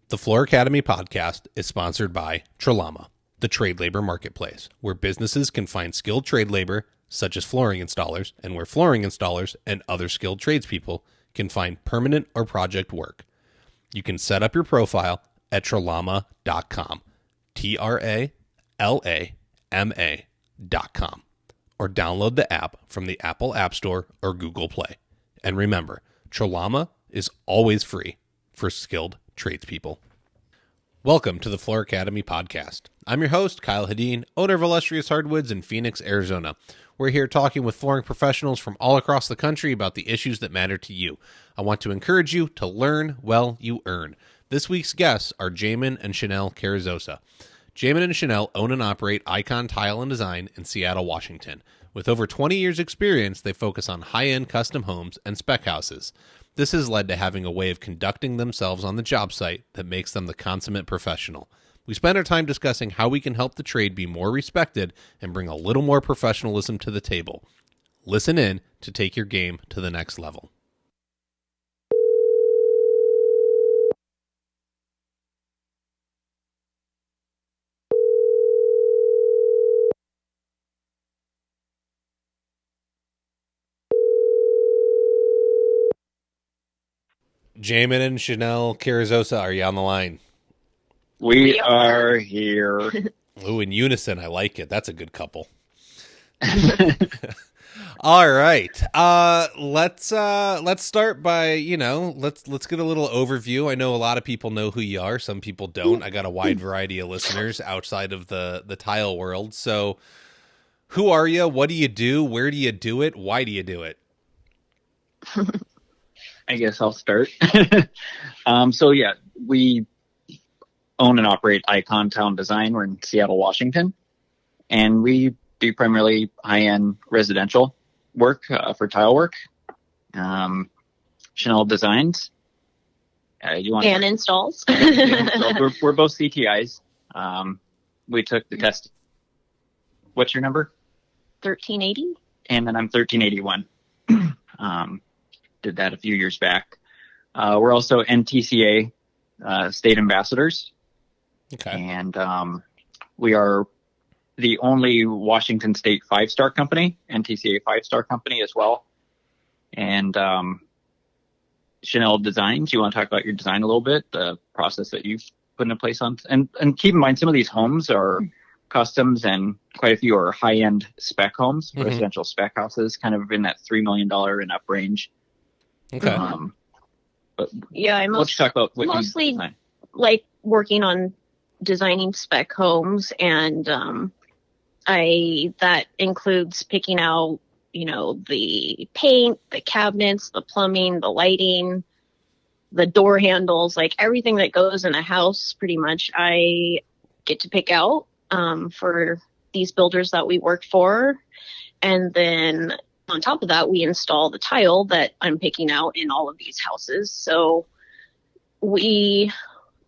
The Floor Academy podcast is sponsored by Trelama, the trade labor marketplace, where businesses can find skilled trade labor, such as flooring installers, and where flooring installers and other skilled tradespeople can find permanent or project work. You can set up your profile at trelama.com, TRALAMA.com, or download the app from the Apple App Store or Google Play. And remember, Trelama is always free for skilled tradespeople. Welcome to the Floor Academy podcast. I'm your host, Kyle Hedin, owner of Illustrious Hardwoods in Phoenix, Arizona. We're here talking with flooring professionals from all across the country about the issues that matter to you. I want to encourage you to learn while you earn. This week's guests are Jamen and Chanel Carrizosa. Jamen and Chanel own and operate Icon Tile and Design in Seattle, Washington. With over 20 years experience, they focus on high-end custom homes and spec houses. This has led to having a way of conducting themselves on the job site that makes them the consummate professional. We spend our time discussing how we can help the trade be more respected and bring a little more professionalism to the table. Listen in to take your game to the next level. Jamen and Chanel Carrizosa, are you on the line? We are here. Ooh, in unison, I like it. That's a good couple. All right. Let's start by, let's get a little overview. I know a lot of people know who you are. Some people don't. I got a wide variety of listeners outside of the tile world. So who are you? What do you do? Where do you do it? Why do you do it? I guess I'll start. We own and operate Icon Tile and Design. We're in Seattle, Washington, and we do primarily high-end residential work for tile work. Chanel Designs. And installs. We're both CTIs. We took the test. What's your number? 1380. And then I'm 1381. Did that a few years back. We're also NTCA state ambassadors. Okay. And we are the only Washington State 5-star company, NTCA 5-star company as well. And Chanel Designs, you want to talk about your design a little bit, the process that you've put into place on? And keep in mind, some of these homes are customs and quite a few are high-end spec homes, residential spec houses, kind of in that $3 million and up range. Okay. But yeah, let's talk about what mostly you design. Like working on designing spec homes, and that includes picking out, the paint, the cabinets, the plumbing, the lighting, the door handles, like everything that goes in a house. Pretty much, I get to pick out for these builders that we work for, and then on top of that, we install the tile that I'm picking out in all of these houses. So we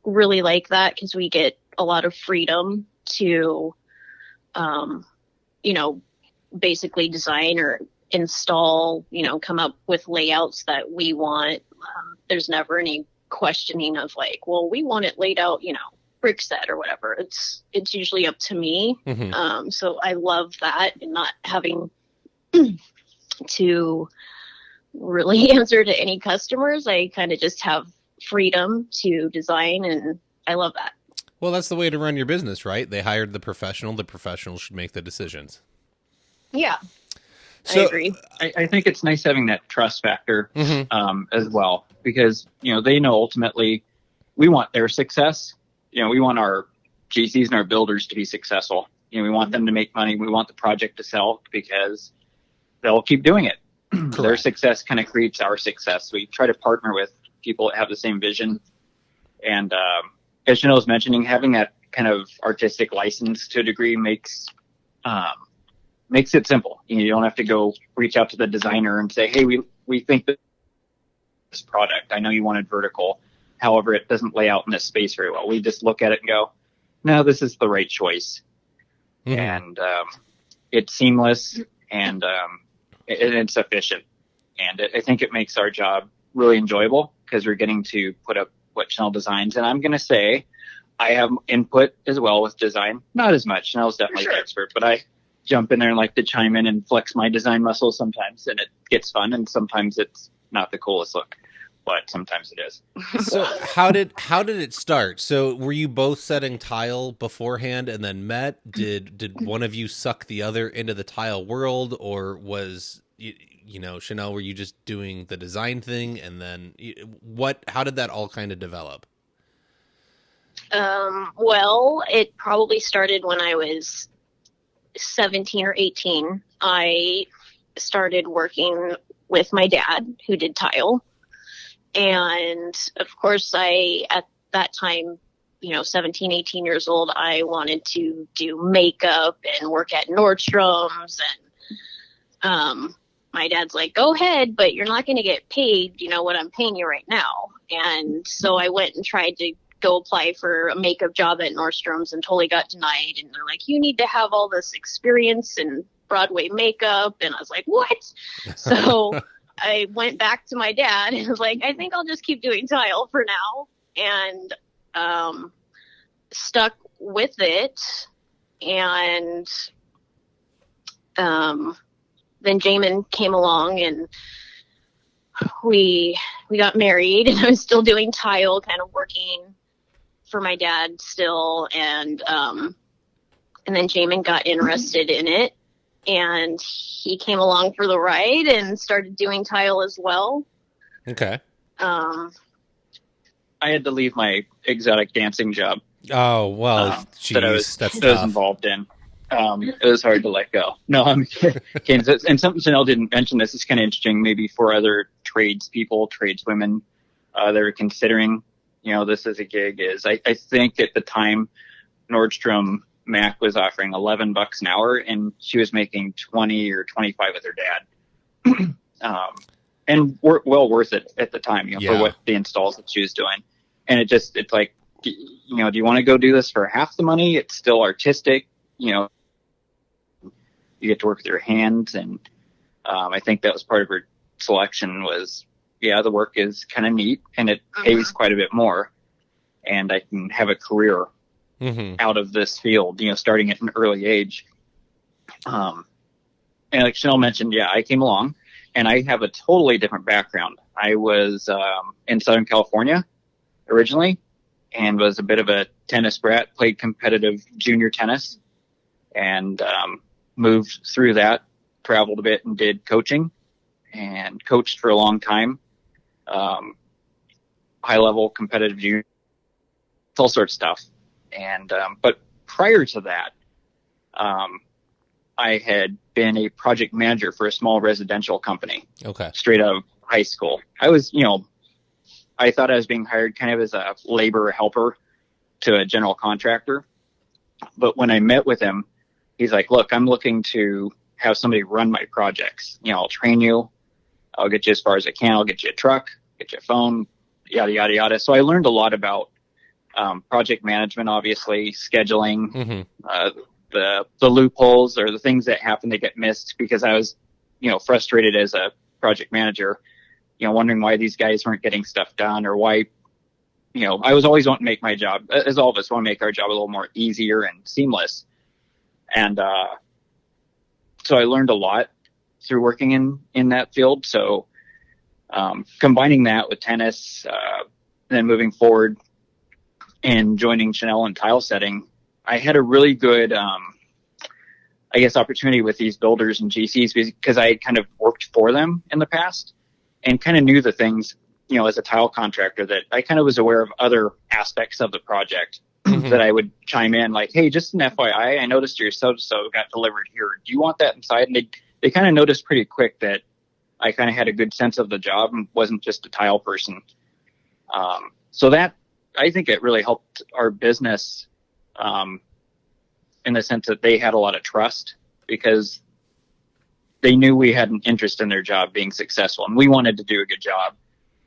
really like that because we get a lot of freedom to, basically design or install, come up with layouts that we want. There's never any questioning of like, well, we want it laid out, brick set or whatever. It's usually up to me. So I love that, and not having to really answer to any customers. I kind of just have freedom to design, and I love that. Well, that's the way to run your business, right? They hired the professional. The professional should make the decisions. Yeah, so, I agree. I think it's nice having that trust factor as well, because, they know ultimately we want their success. We want our GCs and our builders to be successful. We want them to make money. We want the project to sell because they'll keep doing it. Their success kind of creates our success. We try to partner with people that have the same vision. And as Chanel was mentioning, having that kind of artistic license to a degree makes it simple. You don't have to go reach out to the designer and say, hey, we think that this product, I know you wanted vertical. However, it doesn't lay out in this space very well. We just look at it and go, no, this is the right choice. And it's seamless and it's efficient. And I think it makes our job really enjoyable because we're getting to put up what Chanel designs. And I'm going to say I have input as well with design. Not as much. Chanel's definitely the expert, but I jump in there and like to chime in and flex my design muscles sometimes, and it gets fun, and sometimes it's not the coolest look, but sometimes it is. So how did it start? So were you both setting tile beforehand and then met? Did one of you suck the other into the tile world, or was Chanel, were you just doing the design thing, and then how did that all kind of develop? Well, it probably started when I was 17 or 18. I started working with my dad, who did tile. And of course, at that time, 17, 18 years old, I wanted to do makeup and work at Nordstrom's. And my dad's like, go ahead, but you're not going to get paid, what I'm paying you right now. And so I went and tried to go apply for a makeup job at Nordstrom's and totally got denied. And they're like, you need to have all this experience in Broadway makeup. And I was like, what? So I went back to my dad and was like, I think I'll just keep doing tile for now. And stuck with it. And then Jamen came along, and we got married, and I was still doing tile, kind of working for my dad still. And then Jamen got interested in it, and he came along for the ride and started doing tile as well. Okay. I had to leave my exotic dancing job. Oh, well, that I was involved in. It was hard to let go. No, I'm kidding. And something Chanel didn't mention, this is kind of interesting, maybe for other tradeswomen that are considering, this as a gig, is I think at the time Nordstrom Mac was offering $11 an hour, and she was making 20 or 25 with her dad. And well worth it at the time, for what the installs that she was doing. And it's like, do you want to go do this for half the money? It's still artistic, you get to work with your hands. And I think that was part of her selection was, the work is kind of neat, and it pays quite a bit more, and I can have a career out of this field, starting at an early age. And like Chanel mentioned, I came along, and I have a totally different background. I was in Southern California originally, and was a bit of a tennis brat, played competitive junior tennis, and moved through that, traveled a bit and did coaching, and coached for a long time. High level competitive junior, all sorts of stuff. And, but prior to that, I had been a project manager for a small residential company. Okay. Straight out of high school. I was, I thought I was being hired kind of as a labor helper to a general contractor. But when I met with him, he's like, look, I'm looking to have somebody run my projects. I'll train you. I'll get you as far as I can. I'll get you a truck, get you a phone, yada, yada, yada. So I learned a lot about project management, obviously, scheduling, the loopholes or the things that happen that get missed, because I was, frustrated as a project manager, wondering why these guys weren't getting stuff done, or why, I was always wanting to make my job, as all of us want to make our job a little more easier and seamless. And so I learned a lot through working in that field. So combining that with tennis, then moving forward and joining Chanel in tile setting, I had a really good, opportunity with these builders and GCs, because I had kind of worked for them in the past and kind of knew the things, as a tile contractor, that I kind of was aware of other aspects of the project that I would chime in, like, hey, just an FYI, I noticed your so-so got delivered here. Do you want that inside? And they kind of noticed pretty quick that I kind of had a good sense of the job and wasn't just a tile person. So that, I think it really helped our business in the sense that they had a lot of trust, because they knew we had an interest in their job being successful, and we wanted to do a good job.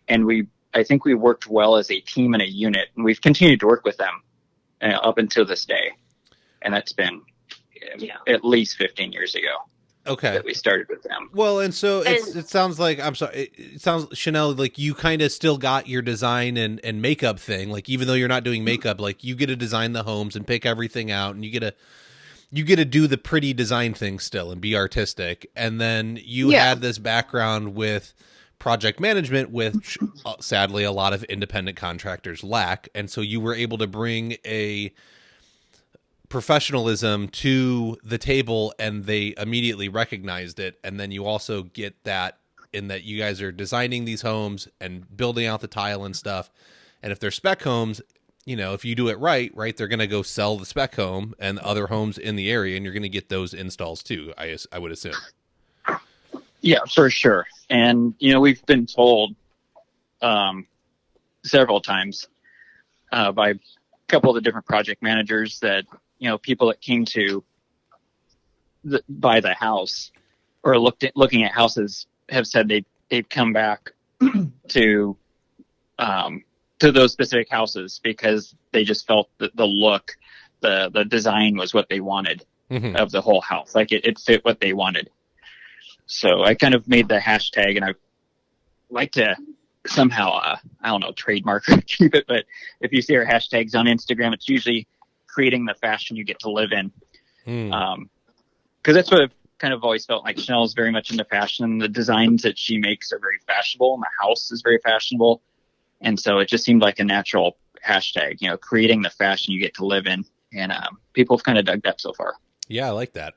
And I think we worked well as a team and a unit, and we've continued to work with them up until this day. And that's been at least 15 years ago. Okay. that we started with them. Well, and so And- it sounds like, I'm sorry, it sounds, Chanel, like you kind of still got your design and makeup thing. Like, even though you're not doing makeup, like you get to design the homes and pick everything out, and you get to do the pretty design thing still and be artistic. And then you had this background with project management, which sadly a lot of independent contractors lack. And so you were able to bring a professionalism to the table, and they immediately recognized it. And then you also get that in that you guys are designing these homes and building out the tile and stuff. And if they're spec homes, you know, if you do it right, they're going to go sell the spec home and other homes in the area, and you're going to get those installs too, I would assume. Yeah, for sure. And, you know, we've been told several times by a couple of the different project managers that, you know, people that came to buy the house or looking at houses have said they've come back to those specific houses because they just felt that the look, the design was what they wanted of the whole house. Like it fit what they wanted. So I kind of made the hashtag, and I like to somehow, I don't know, trademark or keep it. But if you see our hashtags on Instagram, it's usually creating the fashion you get to live in. Because that's what I've kind of always felt like. Chanel is very much into fashion. The designs that she makes are very fashionable, and the house is very fashionable. And so it just seemed like a natural hashtag, you know, creating the fashion you get to live in. And people have kind of dug that so far. Yeah, I like that.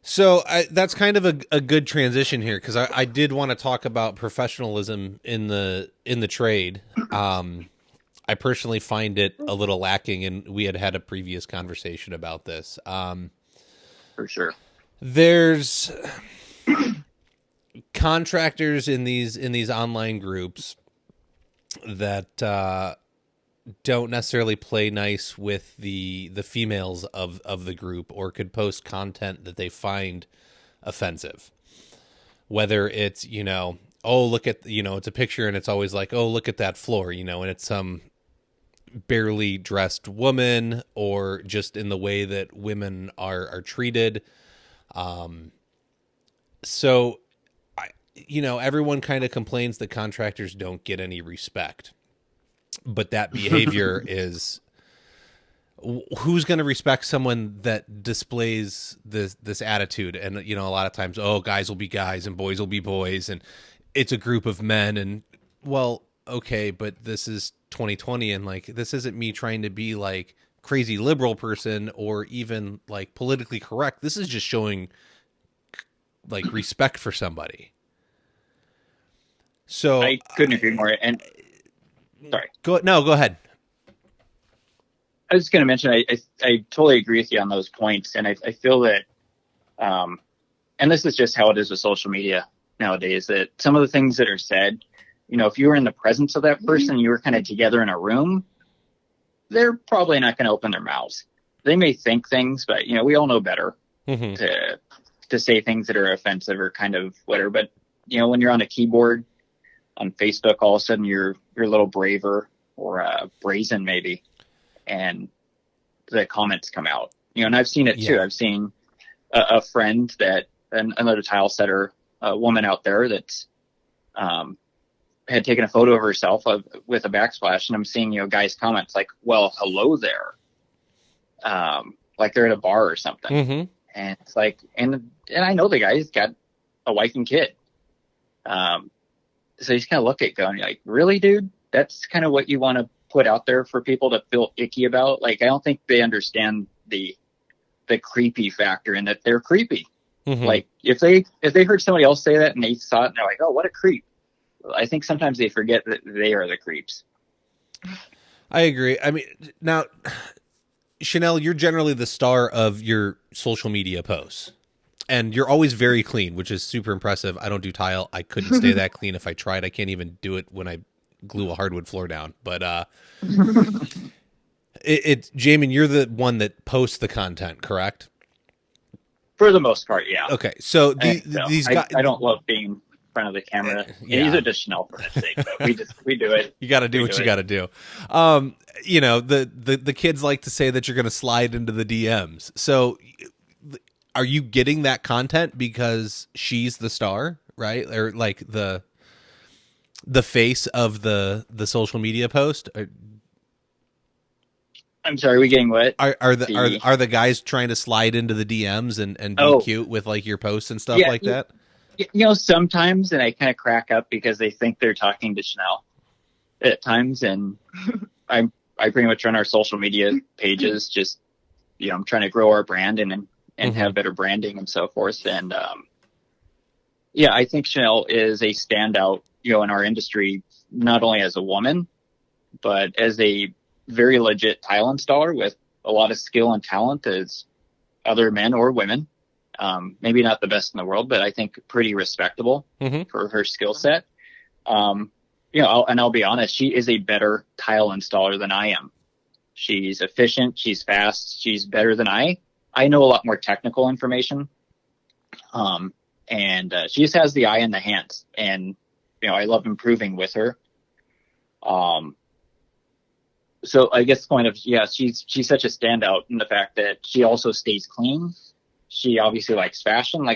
So that's kind of a good transition here, because I did want to talk about professionalism in the trade. I personally find it a little lacking, and we had a previous conversation about this. For sure. There's contractors in these online groups that don't necessarily play nice with the females of the group, or could post content that they find offensive. Whether it's, you know, oh, look at, you know, it's a picture and it's always like, oh, look at that floor, you know, and it's some barely dressed woman, or just in the way that women are treated. So, you know, everyone kind of complains that contractors don't get any respect, but that behavior is, who's going to respect someone that displays this attitude? And, you know, a lot of times, oh, guys will be guys and boys will be boys, and it's a group of men. And, well, okay, but this is 2020, and like, this isn't me trying to be like crazy liberal person or even like politically correct. This is just showing like respect for somebody. So I couldn't agree more. And sorry, go ahead. I was just going to mention, I totally agree with you on those points. And I feel that, and this is just how it is with social media nowadays, that some of the things that are said, you know, if you were in the presence of that person, you were kind of together in a room, they're probably not going to open their mouths. They may think things, but, you know, we all know better to say things that are offensive or kind of whatever. But, you know, when you're on a keyboard on Facebook, all of a sudden you're a little braver or brazen maybe, and the comments come out. You know, and I've seen it too. I've seen a friend that, another tile setter, a woman out there that's had taken a photo of herself with a backsplash, and I'm seeing, you know, guys' comments like, well, hello there. Like they're at a bar or something. And it's like, and I know the guy's got a wife and kid. So you just kind of look at it going like, really, dude? That's kind of what you want to put out there for people to feel icky about? Like, I don't think they understand the creepy factor, and that they're creepy. Like if they heard somebody else say that and they saw it and they're like, oh, what a creep. I think sometimes they forget that they are the creeps. I agree. I mean, now, Chanel, you're generally the star of your social media posts, and you're always very clean, which is super impressive. I don't do tile. I couldn't stay that clean if I tried. I can't even do it when I glue a hardwood floor down. But Jamin, you're the one that posts the content, correct? For the most part, yeah. Okay, so these guys, I don't love being in front of the camera. Yeah. These are just Chanel for its sake, but we do it. You got to do what you got to do. You know, the kids like to say that you're going to slide into the DMs. So are you getting that content because she's the star, right? Or like the face of the social media post? I'm sorry, we getting what? Are the guys trying to slide into the DMs and be cute with like your posts and stuff like that? Sometimes, and I kind of crack up because they think they're talking to Chanel at times, and I pretty much run our social media pages. Just I'm trying to grow our brand and have better branding and so forth. And I think Chanel is a standout, in our industry, not only as a woman, but as a very legit tile installer with a lot of skill and talent as other men or women. Maybe not the best in the world, but I think pretty respectable for her skill set. I'll be honest, she is a better tile installer than I am. She's efficient. She's fast. She's better than I know a lot more technical information. And she just has the eye and the hands, and, I love improving with her. So I guess the point of, she's such a standout in the fact that she also stays clean. She obviously likes fashion,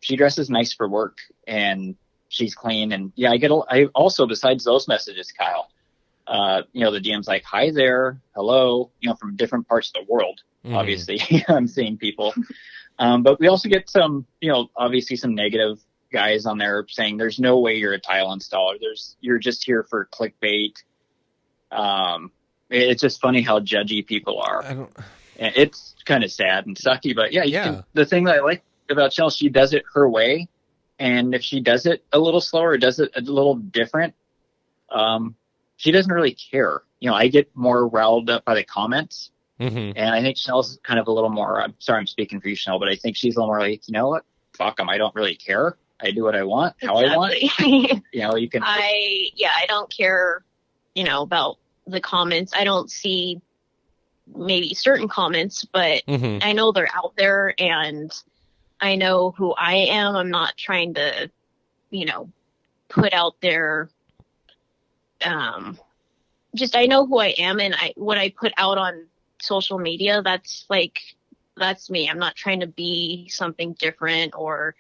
she dresses nice for work, and she's clean. And I also, besides those messages, Kyle, the DM's like, hi there, hello, from different parts of the world. Obviously, I'm seeing people. But we also get some, obviously some negative guys on there saying there's no way you're a tile installer. You're just here for clickbait. It's just funny how judgy people are. And it's kind of sad and sucky, but the thing that I like about Chanel, she does it her way. And if she does it a little slower, or does it a little different, she doesn't really care. I get more riled up by the comments. And I think Chanel's kind of a little more, I'm sorry I'm speaking for you, Chanel, but I think she's a little more like, you know what? Fuck them. I don't really care. I do what I want, how I want. You can. I don't care, about the comments. I don't see maybe certain comments, but I know they're out there, and I know who I am. I'm not trying to, put out there, just, I know who I am, and what I put out on social media, that's me. I'm not trying to be something different or,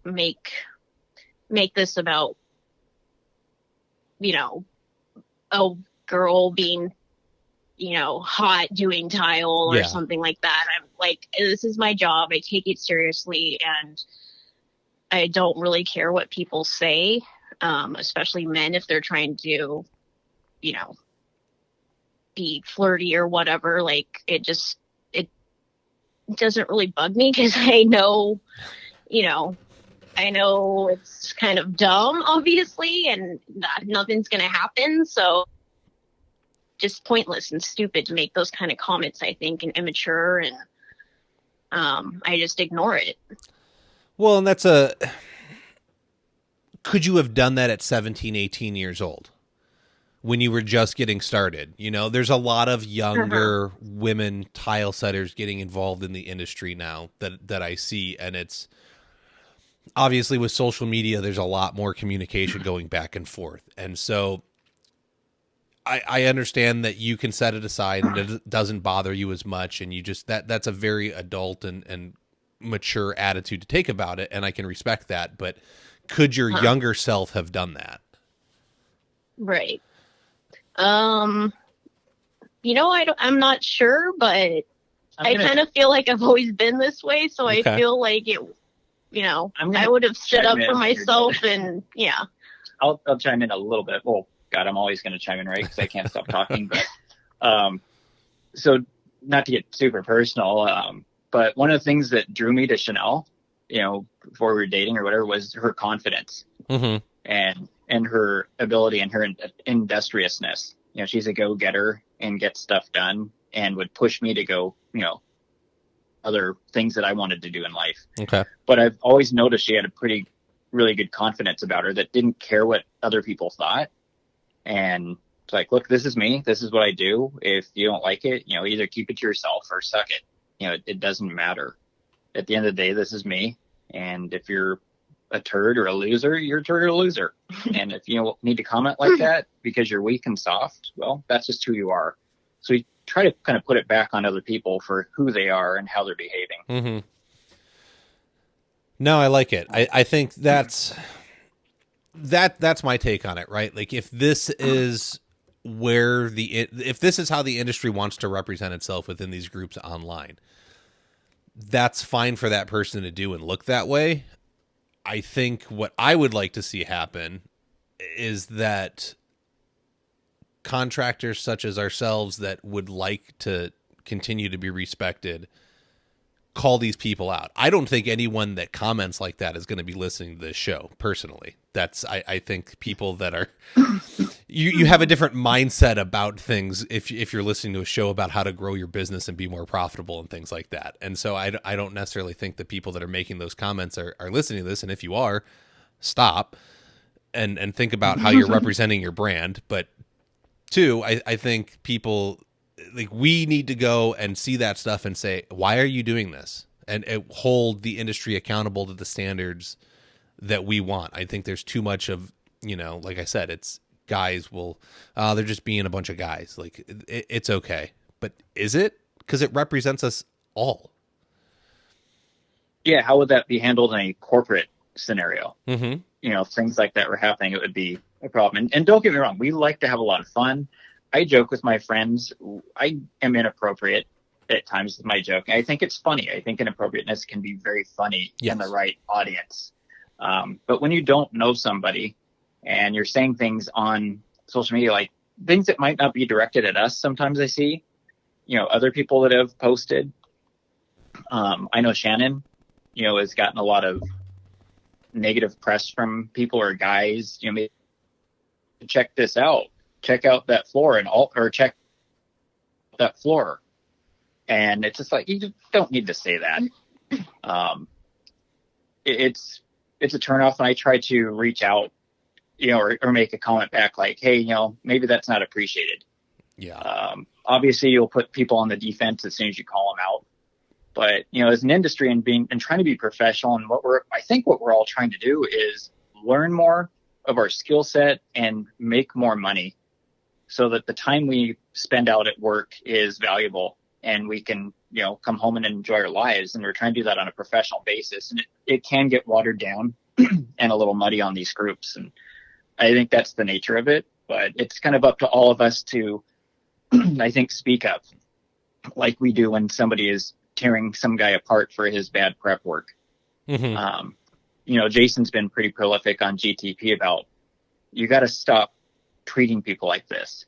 make this about, a girl being, hot doing tile or something like that. I'm like, this is my job. I take it seriously, and I don't really care what people say, especially men, if they're trying to, be flirty or whatever. Like, it doesn't really bug me, because I know it's kind of dumb, obviously, and nothing's going to happen. So just pointless and stupid to make those kind of comments, I think, and immature. And I just ignore it. Well, and could you have done that at 17, 18 years old when you were just getting started? There's a lot of younger women tile setters getting involved in the industry now that I see. And it's obviously with social media, there's a lot more communication going back and forth. And so I understand that you can set it aside and it doesn't bother you as much. And you just, that's a very adult and mature attitude to take about it. And I can respect that. But could your younger self have done that? Right. I'm not sure, but I kind of feel like I've always been this way. So I feel like it, I would have stood up for myself, and I'll chime in a little bit. Well, God, I'm always going to chime in, right? Because I can't stop talking. But so not to get super personal, but one of the things that drew me to Chanel, before we were dating or whatever, was her confidence and her ability and her industriousness. She's a go-getter and gets stuff done, and would push me to go, other things that I wanted to do in life. Okay. But I've always noticed she had a really good confidence about her that didn't care what other people thought. And it's like, look, this is me. This is what I do. If you don't like it, either keep it to yourself or suck it. It doesn't matter. At the end of the day, this is me. And if you're a turd or a loser, you're a turd or a loser. And if you need to comment like that because you're weak and soft, well, that's just who you are. So try to kind of put it back on other people for who they are and how they're behaving. Mm-hmm. No, I like it. I think that's my take on it, right? Like, if this is if this is how the industry wants to represent itself within these groups online, that's fine for that person to do and look that way. I think what I would like to see happen is that contractors such as ourselves that would like to continue to be respected call these people out. I don't think anyone that comments like that is going to be listening to this show personally. I think people that are, you have a different mindset about things if you're listening to a show about how to grow your business and be more profitable and things like that. And so I don't necessarily think the people that are making those comments are listening to this. And if you are, stop and think about how you're representing your brand. But two, I think people, like, we need to go and see that stuff and say, why are you doing this? And hold the industry accountable to the standards that we want. I think there's too much of, like I said, it's guys they're just being a bunch of guys. Like, it's okay. But is it? Because it represents us all. Yeah. How would that be handled in a corporate scenario? Mm-hmm. If things like that were happening, it would be a problem. And don't get me wrong, we like to have a lot of fun. I joke with my friends. I am inappropriate at times with my joke. I think it's funny. I think inappropriateness can be very funny in the right audience. But when you don't know somebody and you're saying things on social media, like things that might not be directed at us, sometimes I see, other people that have posted. I know Shannon, has gotten a lot of negative press from people or guys, maybe check this out. Check out that floor or check that floor. And it's just like, you don't need to say that. It's a turnoff. And I try to reach out, or make a comment back like, hey, maybe that's not appreciated. Yeah. Obviously you'll put people on the defense as soon as you call them out. But, as an industry and trying to be professional, and I think what we're all trying to do is learn more of our skill set and make more money, so that the time we spend out at work is valuable and we can, come home and enjoy our lives. And we're trying to do that on a professional basis. And it can get watered down and a little muddy on these groups. And I think that's the nature of it. But it's kind of up to all of us to, I think, speak up like we do when somebody is tearing some guy apart for his bad prep work. Mm-hmm. Jason's been pretty prolific on GTP about, you got to stop treating people like this.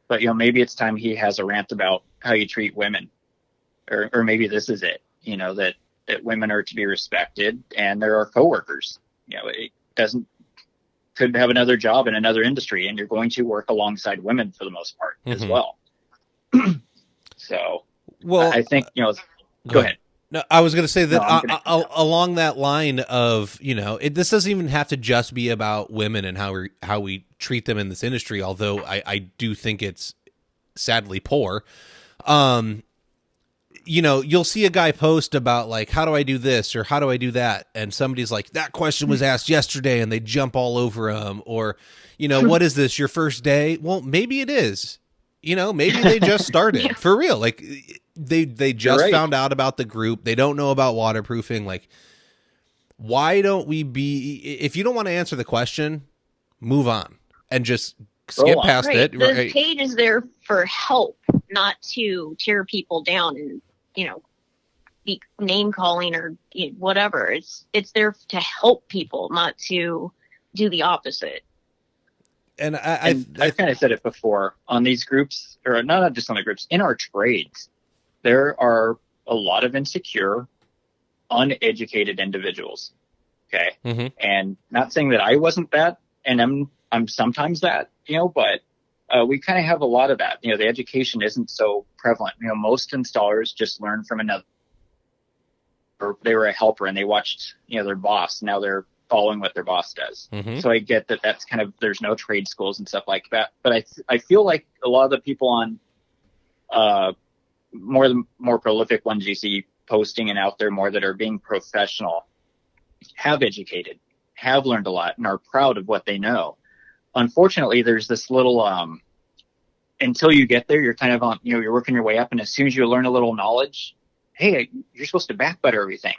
But maybe it's time he has a rant about how you treat women, or maybe this is it, that women are to be respected and there are coworkers. It could have another job in another industry, and you're going to work alongside women for the most part as well. So I think, go ahead. No, I was going to say that along that line of, this doesn't even have to just be about women and how we treat them in this industry, although I do think it's sadly poor. You'll see a guy post about like, how do I do this or how do I do that? And somebody's like, that question was asked yesterday, and they jump all over him. Or, what is this, your first day? Well, maybe it is. Maybe they just started for real. Like, they just found out about the group. They don't know about waterproofing. Like, why don't we if you don't want to answer the question, move on and just skip past it. The page is there for help, not to tear people down and, be name calling or whatever. It's there to help people, not to do the opposite. And I've kind of said it before on these groups, or not just on the groups, in our trades, there are a lot of insecure, uneducated individuals. Okay. Mm-hmm. And not saying that I wasn't that, and I'm sometimes that, but we kind of have a lot of that. The education isn't so prevalent. Most installers just learn from another, or they were a helper and they watched, their boss. Now they're following what their boss does. Mm-hmm. So I get that that's kind of, there's no trade schools and stuff like that. But I feel like a lot of the people on more prolific ones you see posting and out there more that are being professional have educated, have learned a lot, and are proud of what they know. Unfortunately, there's this little until you get there, you're kind of on, you're working your way up. And as soon as you learn a little knowledge, hey, you're supposed to back butter everything.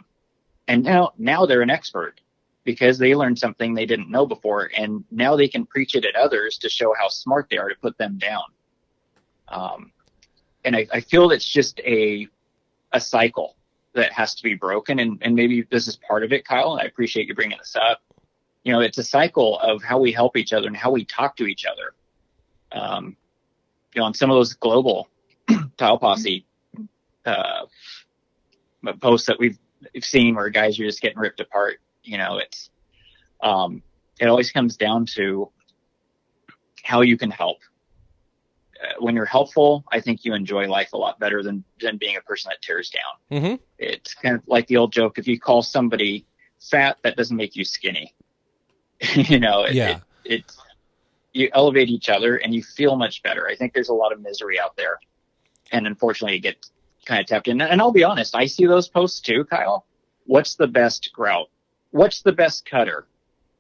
And now they're an expert because they learned something they didn't know before. And now they can preach it at others to show how smart they are to put them down. And I feel it's just a cycle that has to be broken. And maybe this is part of it, Kyle. And I appreciate you bringing this up. It's a cycle of how we help each other and how we talk to each other. On some of those global Tile Posse posts that we've seen where guys are just getting ripped apart, it's it always comes down to how you can help. When you're helpful, I think you enjoy life a lot better than being a person that tears down. Mm-hmm. It's kind of like the old joke: if you call somebody fat, that doesn't make you skinny. You elevate each other and you feel much better. I think there's a lot of misery out there, and unfortunately, it gets kind of tapped in. And I'll be honest, I see those posts too, Kyle. What's the best grout? What's the best cutter?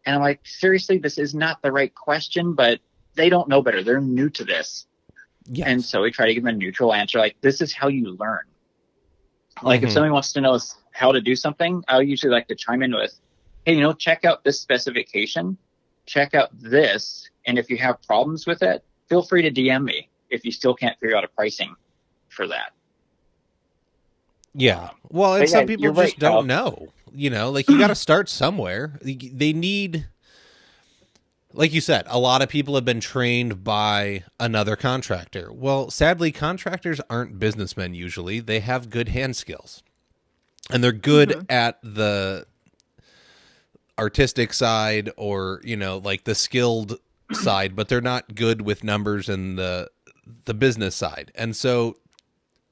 And I'm like, seriously, this is not the right question, but they don't know better. They're new to this. Yes. And so we try to give them a neutral answer. Like, this is how you learn. Like, if somebody wants to know how to do something, I'll usually like to chime in with, hey, check out this specification, check out this. And if you have problems with it, feel free to DM me if you still can't figure out a pricing for that. Yeah. Well, and some people just don't know, like you got to start somewhere. They need, like you said, a lot of people have been trained by another contractor. Well, sadly, contractors aren't businessmen usually. They have good hand skills. And they're good at the artistic side or, like the skilled side, but they're not good with numbers and the business side. And so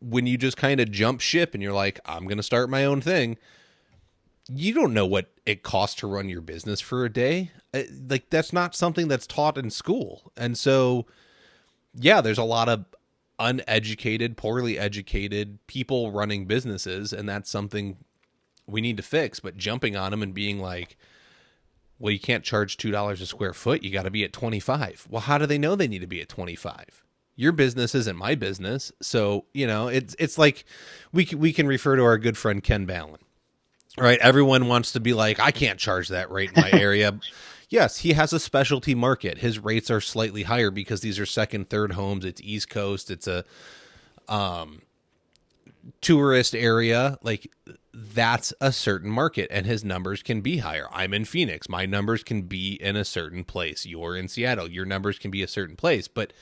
when you just kind of jump ship and you're like, I'm going to start my own thing, you don't know what it costs to run your business for a day. Like, that's not something that's taught in school. And so, yeah, there's a lot of uneducated, poorly educated people running businesses, and that's something we need to fix. But jumping on them and being like, well, you can't charge $2 a square foot. You got to be at 25. Well, how do they know they need to be at 25? Your business isn't my business. So, it's like we can refer to our good friend Ken Ballin. Right. Everyone wants to be like, I can't charge that rate in my area. Yes, he has a specialty market. His rates are slightly higher because these are second, third homes. It's East Coast. It's a tourist area. Like, that's a certain market, and his numbers can be higher. I'm in Phoenix. My numbers can be in a certain place. You're in Seattle. Your numbers can be a certain place. But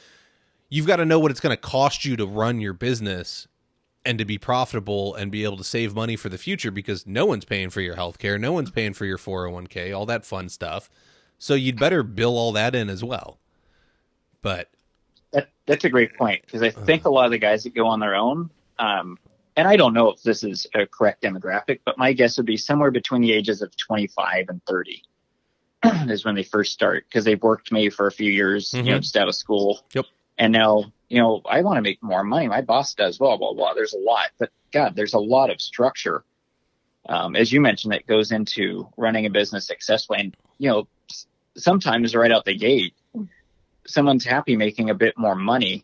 you've got to know what it's going to cost you to run your business and to be profitable and be able to save money for the future, because no one's paying for your health care. No one's paying for your 401k, all that fun stuff. So you'd better bill all that in as well. But that's a great point, because I think a lot of the guys that go on their own, and I don't know if this is a correct demographic, but my guess would be somewhere between the ages of 25 and 30 is when they first start, because they've worked maybe for a few years, just out of school. Yep. And now, I want to make more money. My boss does, blah, blah, blah. There's a lot, but God, there's a lot of structure. As you mentioned, that goes into running a business successfully. And, sometimes right out the gate, someone's happy making a bit more money,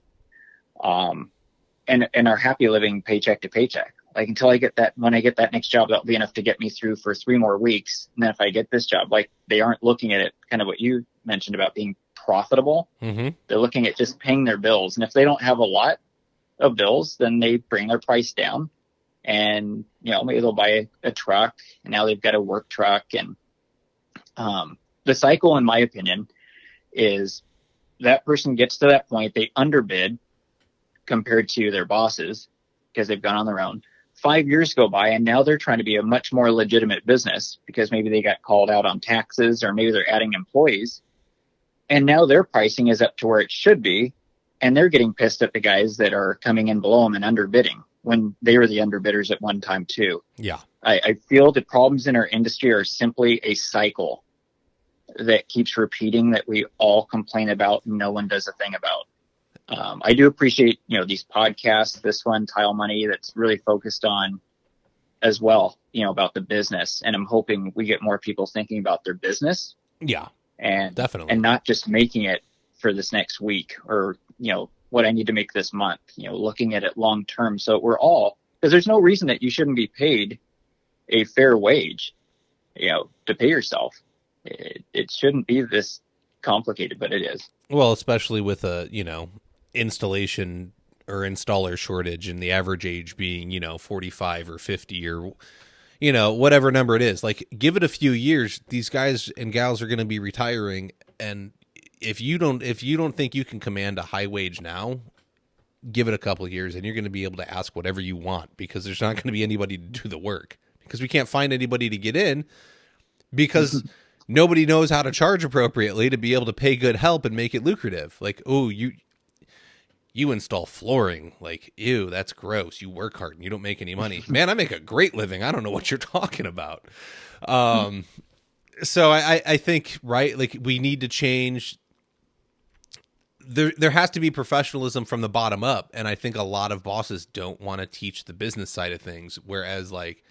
and are happy living paycheck to paycheck. Like, until I get that, when I get that next job, that'll be enough to get me through for 3 more weeks. And then if I get this job, like, they aren't looking at it, kind of what you mentioned about being profitable. Mm-hmm. They're looking at just paying their bills. And if they don't have a lot of bills, then they bring their price down, and, maybe they'll buy a truck, and now they've got a work truck. And, the cycle, in my opinion, is that person gets to that point, they underbid compared to their bosses because they've gone on their own. 5 years go by, and now they're trying to be a much more legitimate business because maybe they got called out on taxes, or maybe they're adding employees. And now their pricing is up to where it should be, and they're getting pissed at the guys that are coming in below them and underbidding when they were the underbidders at one time too. Yeah. I feel the problems in our industry are simply a cycle that keeps repeating, that we all complain about and no one does a thing about. I do appreciate, these podcasts, this one, Tile Money, that's really focused on as well, about the business. And I'm hoping we get more people thinking about their business. Yeah, and definitely. And not just making it for this next week or, what I need to make this month, looking at it long term. So because there's no reason that you shouldn't be paid a fair wage, to pay yourself. It shouldn't be this complicated, but it is. Well, especially with a, installation or installer shortage and the average age being, 45 or 50 or, whatever number it is. Like, give it a few years, these guys and gals are going to be retiring. And if you don't think you can command a high wage now, give it a couple of years and you're going to be able to ask whatever you want, because there's not going to be anybody to do the work, because we can't find anybody to get in, because nobody knows how to charge appropriately to be able to pay good help and make it lucrative. Like, oh, you install flooring. Like, ew, that's gross. You work hard and you don't make any money. Man, I make a great living. I don't know what you're talking about. So I think, right, like, we need to change. There has to be professionalism from the bottom up. And I think a lot of bosses don't want to teach the business side of things. Whereas, like,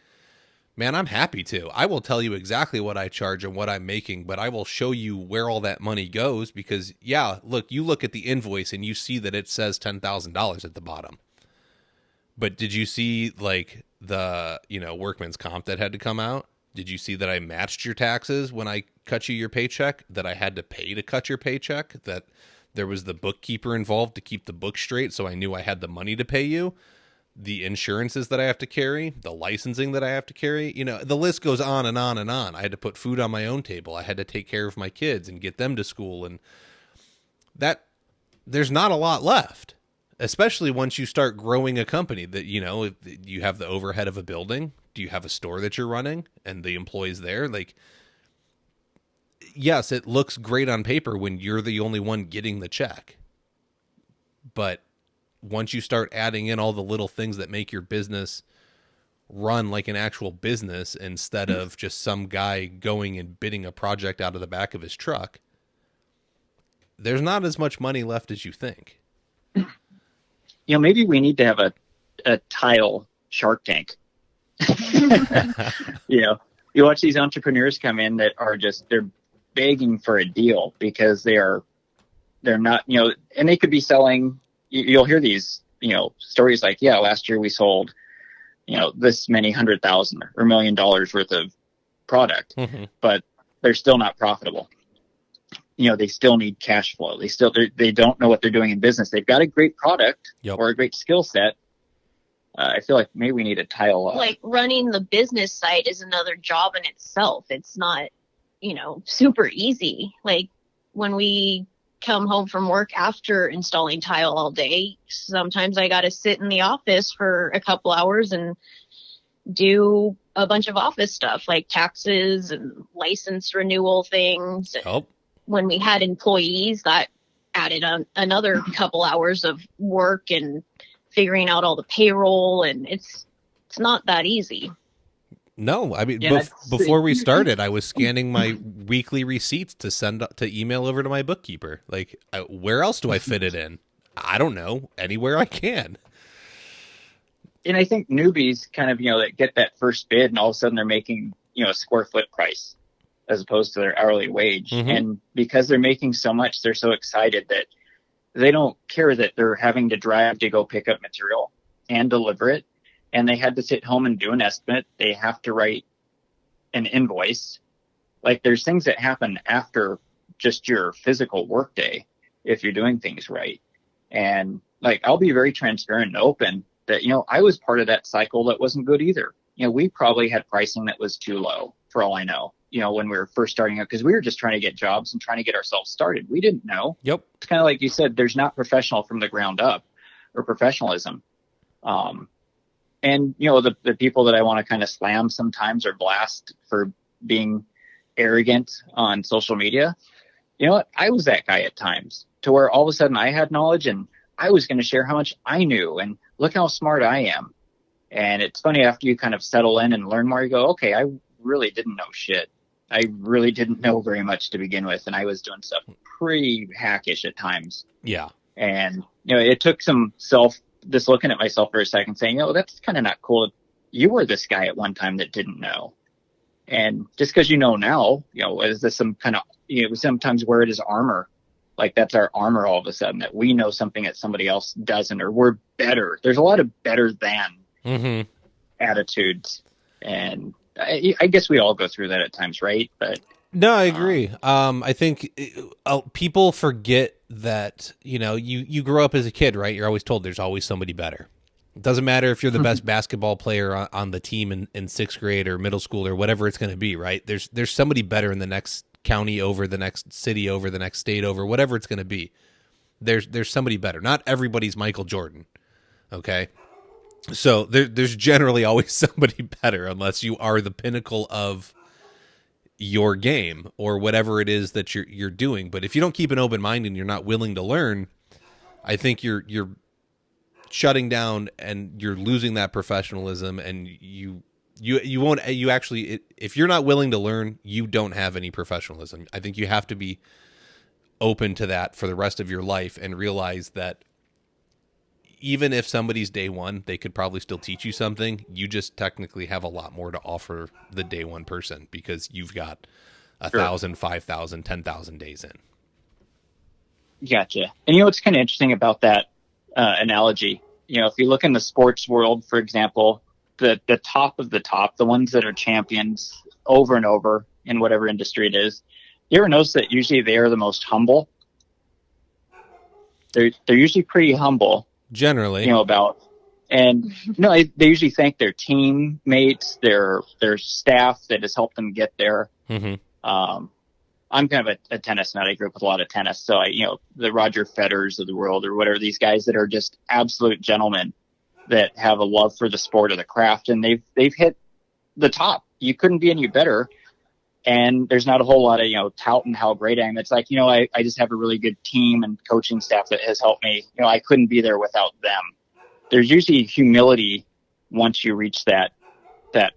man, I'm happy to. I will tell you exactly what I charge and what I'm making, but I will show you where all that money goes, because, yeah, look, you look at the invoice and you see that it says $10,000 at the bottom. But did you see, like, the, workman's comp that had to come out? Did you see that I matched your taxes when I cut you your paycheck, that I had to pay to cut your paycheck, that there was the bookkeeper involved to keep the book straight, so I knew I had the money to pay you? The insurances that I have to carry, the licensing that I have to carry, the list goes on and on and on. I had to put food on my own table. I had to take care of my kids and get them to school. And that, there's not a lot left, especially once you start growing a company that, if you have the overhead of a building. Do you have a store that you're running and the employees there? Like, yes, it looks great on paper when you're the only one getting the check. But once you start adding in all the little things that make your business run like an actual business, instead of just some guy going and bidding a project out of the back of his truck, there's not as much money left as you think. Maybe we need to have a tile Shark Tank. You watch these entrepreneurs come in that are they're begging for a deal, because they're not, and they could be selling. You'll hear these, stories like, yeah, last year we sold, this many $100,000 or $1 million worth of product, but they're still not profitable. They still need cash flow. They don't know what they're doing in business. They've got a great product or a great skill set. I feel like maybe we need a tile. Like, running the business side is another job in itself. It's not, super easy. Like, when we come home from work after installing tile all day, sometimes I got to sit in the office for a couple hours and do a bunch of office stuff like taxes and license renewal things. Oh. When we had employees, that added another couple hours of work and figuring out all the payroll, and it's not that easy. No, I mean, before we started, I was scanning my weekly receipts to email over to my bookkeeper. Like, where else do I fit it in? I don't know. Anywhere I can. And I think newbies kind of, that get that first bid, and all of a sudden they're making, a square foot price as opposed to their hourly wage. And because they're making so much, they're so excited that they don't care that they're having to drive to go pick up material and deliver it. And they had to sit home and do an estimate. They have to write an invoice. Like, there's things that happen after just your physical workday if you're doing things right. And, like, I'll be very transparent and open that, I was part of that cycle that wasn't good either. We probably had pricing that was too low, for all I know, when we were first starting out, because we were just trying to get jobs and trying to get ourselves started. We didn't know. Yep. It's kind of like you said, there's not professional from the ground up, or professionalism. And, the people that I want to kind of slam sometimes or blast for being arrogant on social media, I was that guy at times, to where all of a sudden I had knowledge and I was going to share how much I knew and look how smart I am. And it's funny, after you kind of settle in and learn more, you go, okay, I really didn't know shit. I really didn't know very much to begin with. And I was doing stuff pretty hackish at times. Yeah. And, it took some just looking at myself for a second, saying, that's kind of not cool. You were this guy at one time that didn't know. And just because you know now, is this some kind of, we sometimes wear it as armor like that's our armor all of a sudden, that we know something that somebody else doesn't, or we're better. There's a lot of better than attitudes. And I guess we all go through that at times, right? But no, I agree. I think people forget that, you grow up as a kid, right? You're always told there's always somebody better. It doesn't matter if you're the best basketball player on the team in sixth grade or middle school or whatever it's going to be, right? There's somebody better in the next county over, the next city over, the next state over, whatever it's going to be. There's somebody better. Not everybody's Michael Jordan, okay? So there's generally always somebody better, unless you are the pinnacle of your game or whatever it is that you're doing. But if you don't keep an open mind and you're not willing to learn, I think you're shutting down and you're losing that professionalism, and you won't, you actually, if you're not willing to learn, you don't have any professionalism. I think you have to be open to that for the rest of your life and realize that even if somebody's day one, they could probably still teach you something. You just technically have a lot more to offer the day one person because you've got 1,000, 5,000, 10,000 days in. Gotcha. And it's kind of interesting about that analogy. If you look in the sports world, for example, the top of the top, the ones that are champions over and over in whatever industry it is, you ever notice that usually they are the most humble? They're usually pretty humble. Generally. And they usually thank their teammates, their staff that has helped them get there. I'm kind of a tennis nut. I grew up with a lot of tennis. So the Roger Federers of the world or whatever, these guys that are just absolute gentlemen that have a love for the sport or the craft, and they've hit the top. You couldn't be any better. And there's not a whole lot of, touting how great I am. It's like, I just have a really good team and coaching staff that has helped me. I couldn't be there without them. There's usually humility once you reach that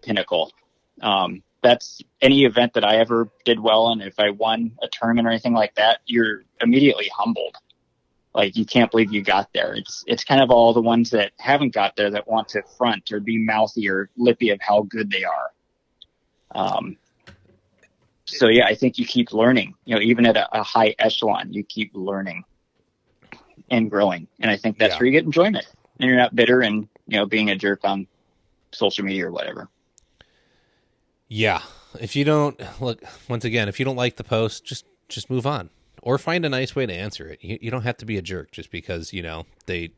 pinnacle. That's any event that I ever did well in. If I won a tournament or anything like that, you're immediately humbled. Like, you can't believe you got there. It's kind of all the ones that haven't got there that want to front or be mouthy or lippy of how good they are. So yeah, I think you keep learning, even at a high echelon, you keep learning and growing. And I think that's where you get enjoyment, and you're not bitter and, being a jerk on social media or whatever. Yeah. If you don't once again, if you don't like the post, just move on or find a nice way to answer it. You don't have to be a jerk just because, they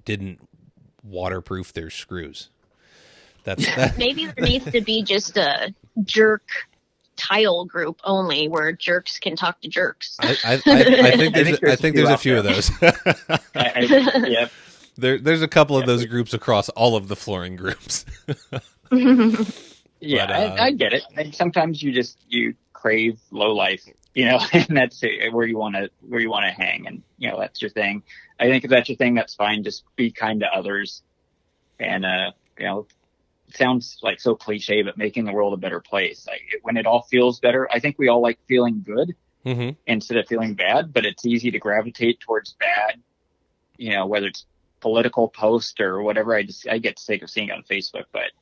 didn't waterproof their screws. Maybe there needs to be just a jerk tile group only where jerks can talk to jerks. I think there's a few of those. Yep. There's a couple of those groups across all of the flooring groups. Yeah, but, I get it. And sometimes you crave low life, and that's where you want to hang, and that's your thing. I think if that's your thing, that's fine. Just be kind to others, and it sounds like so cliche, but making the world a better place. When it all feels better, I think we all like feeling good instead of feeling bad, but it's easy to gravitate towards bad, whether it's political post or whatever. I get sick of seeing it on Facebook, but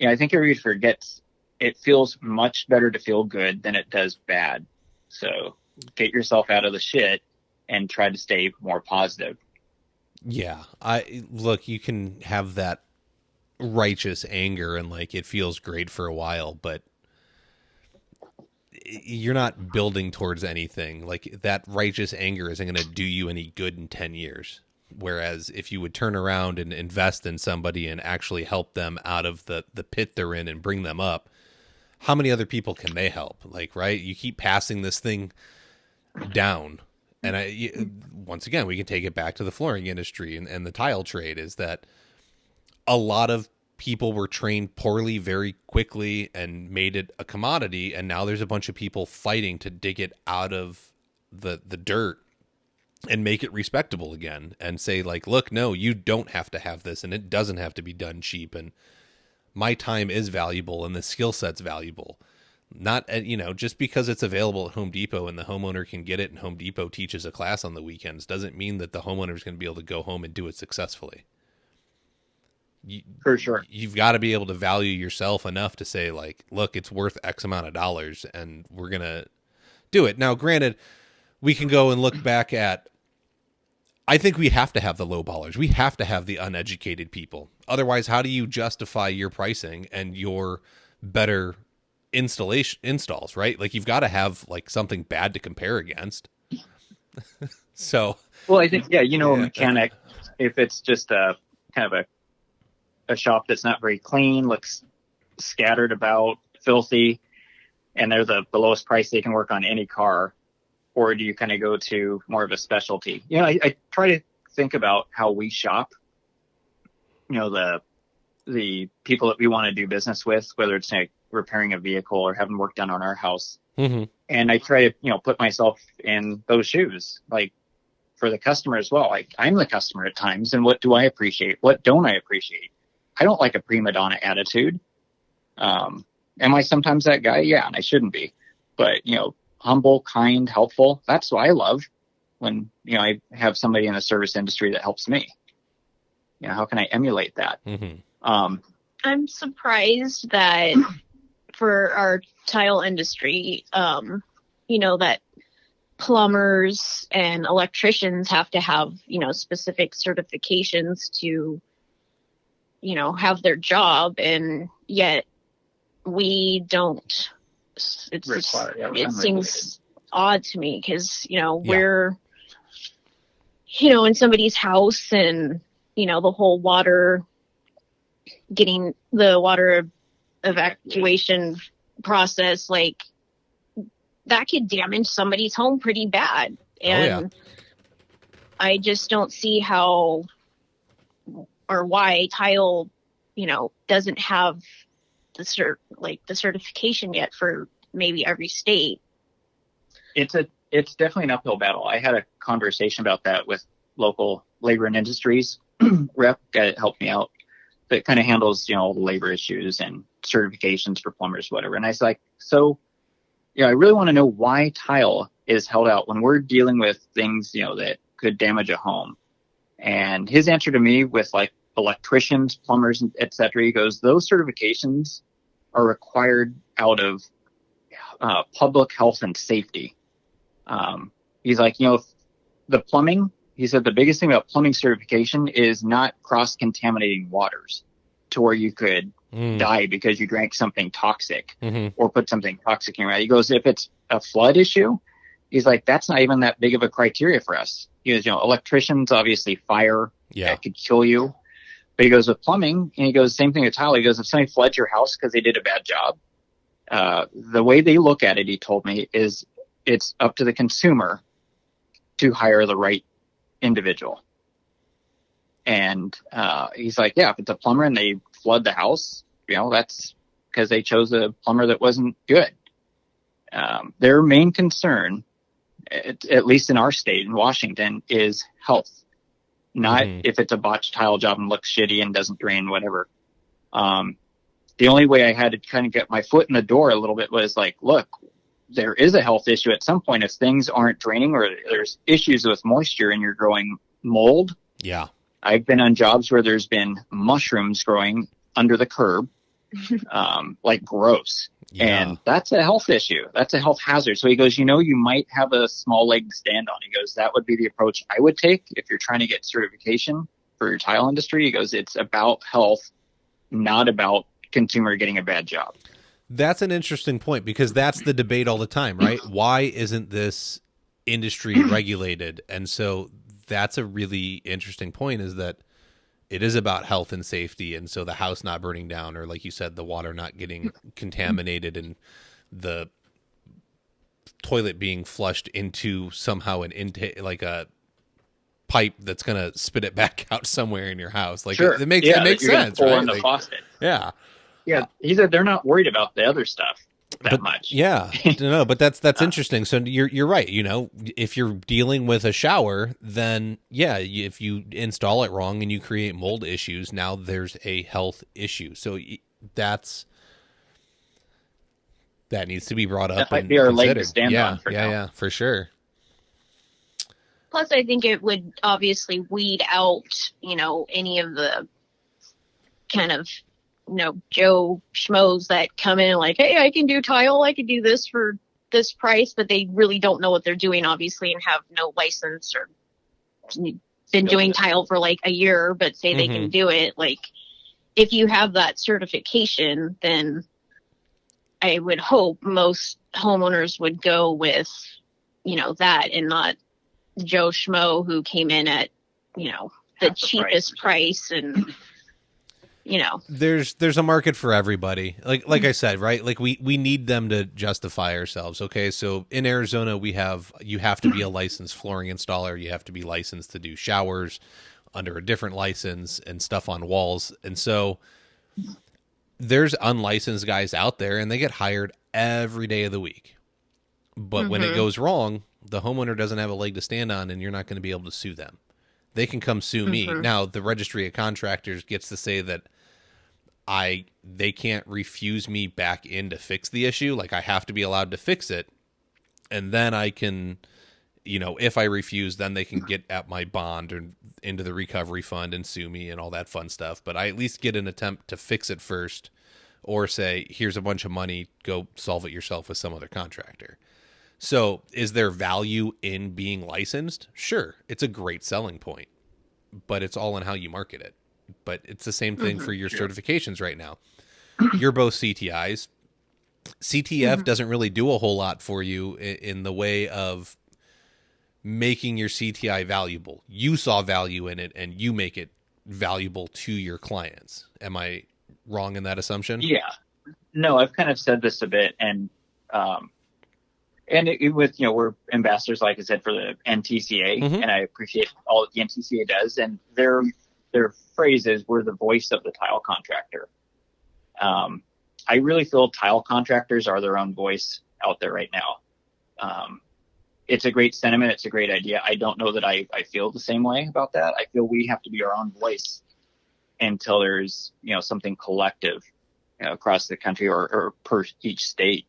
I think everybody forgets it feels much better to feel good than it does bad. So get yourself out of the shit and try to stay more positive. Yeah. You can have that righteous anger and it feels great for a while, but you're not building towards anything. That righteous anger isn't going to do you any good in 10 years. Whereas if you would turn around and invest in somebody and actually help them out of the pit they're in and bring them up, how many other people can they help? Right? You keep passing this thing down. And once again, we can take it back to the flooring industry and the tile trade, is that a lot of people were trained poorly very quickly and made it a commodity. And now there's a bunch of people fighting to dig it out of the dirt and make it respectable again and say look, no, you don't have to have this, and it doesn't have to be done cheap. And my time is valuable and the skill set's valuable. Not, just because it's available at Home Depot and the homeowner can get it and Home Depot teaches a class on the weekends doesn't mean that the homeowner is going to be able to go home and do it successfully. For sure. You've got to be able to value yourself enough to say look, it's worth X amount of dollars and we're going to do it. Now, granted, we can go and look back at, I think we have to have the low ballers. We have to have the uneducated people. Otherwise, how do you justify your pricing and your better installs, right? Like, you've got to have like something bad to compare against. So, well, I think, a mechanic, if it's just a kind of a shop that's not very clean, looks scattered about, filthy, and they're the lowest price they can work on any car, or do you kind of go to more of a specialty? I try to think about how we shop, the people that we want to do business with, whether it's like repairing a vehicle or having work done on our house. Mm-hmm. And I try to, put myself in those shoes, like for the customer as well. Like, I'm the customer at times, and what do I appreciate? What don't I appreciate? I don't like a prima donna attitude. Am I sometimes that guy? Yeah, and I shouldn't be. But, humble, kind, helpful, that's what I love when, I have somebody in the service industry that helps me. How can I emulate that? Mm-hmm. I'm surprised that for our tile industry, that plumbers and electricians have to have, specific certifications to, have their job, and yet we don't. It seems odd to me because, we're, in somebody's house, and, the whole getting the water evacuation process, like, that could damage somebody's home pretty bad. And I just don't see how or why tile, doesn't have the certification yet for maybe every state. It's definitely an uphill battle. I had a conversation about that with local labor and industries rep that helped me out, that kind of handles, all the labor issues and certifications for plumbers, whatever. And I was like, so, I really want to know why tile is held out when we're dealing with things, that could damage a home. And his answer to me with like electricians, plumbers, et cetera, he goes, those certifications are required out of public health and safety. He's like, the plumbing, he said the biggest thing about plumbing certification is not cross-contaminating waters to where you could die because you drank something toxic or put something toxic in your mouth. He goes, if it's a flood issue, he's like, that's not even that big of a criteria for us. He goes, electricians, obviously fire, that could kill you. But he goes, with plumbing, and he goes, same thing with tile. He goes, if somebody floods your house because they did a bad job, the way they look at it, he told me, is it's up to the consumer to hire the right individual. And he's like, if it's a plumber and they flood the house, that's because they chose a plumber that wasn't good. Their main concern, at least in our state, in Washington, is health. Not if it's a botched tile job and looks shitty and doesn't drain, whatever. The only way I had to kind of get my foot in the door a little bit was like, look, there is a health issue at some point if things aren't draining or there's issues with moisture and you're growing mold. Yeah. I've been on jobs where there's been mushrooms growing under the curb, like gross. Yeah. And that's a health issue. That's a health hazard. So he goes, you might have a small leg to stand on. He goes, that would be the approach I would take if you're trying to get certification for your tile industry. He goes, it's about health, not about consumer getting a bad job. That's an interesting point because that's the debate all the time, right? Why isn't this industry regulated? And so that's a really interesting point, is that it is about health and safety. And so the house not burning down, or like you said, the water not getting contaminated and the toilet being flushed into somehow an intake, like a pipe that's going to spit it back out somewhere in your house. Like, sure. it makes sense, pull right? On the faucet. Yeah. Yeah. He said they're not worried about the other stuff that much. Yeah. No, but that's interesting. So you're right. If you're dealing with a shower, then if you install it wrong and you create mold issues, now there's a health issue. So that needs to be brought up. That might be our leg to stand on for now. Yeah, for sure. Plus, I think it would obviously weed out, any of the kind of, Joe schmoes that come in like, hey, I can do tile, I can do this for this price, but they really don't know what they're doing, obviously, and have no license or been doing tile for like a year, but say they can do it. Like, if you have that certification, then I would hope most homeowners would go with, that, and not Joe Schmo who came in at, the cheapest price and, There's a market for everybody. Like I said, right? Like we need them to justify ourselves. Okay. So in Arizona, you have to be a licensed flooring installer. You have to be licensed to do showers under a different license and stuff on walls. And so there's unlicensed guys out there and they get hired every day of the week. But when it goes wrong, the homeowner doesn't have a leg to stand on and you're not going to be able to sue them. They can come sue me. Now, the registry of contractors gets to say that they can't refuse me back in to fix the issue. Like, I have to be allowed to fix it. And then I can, if I refuse, then they can get at my bond or into the recovery fund and sue me and all that fun stuff. But I at least get an attempt to fix it first, or say, here's a bunch of money, go solve it yourself with some other contractor. So is there value in being licensed? Sure. It's a great selling point, but it's all in how you market it. But it's the same thing for your certifications right now. You're both CTIs. CTF doesn't really do a whole lot for you in the way of making your CTI valuable. You saw value in it and you make it valuable to your clients. Am I wrong in that assumption? Yeah. No, I've kind of said this a bit, and we're ambassadors, like I said, for the NTCA, and I appreciate all that the NTCA does. And their phrase is, we're the voice of the tile contractor. I really feel tile contractors are their own voice out there right now. It's a great sentiment. It's a great idea. I don't know that I feel the same way about that. I feel we have to be our own voice until there's, something collective across the country or per each state.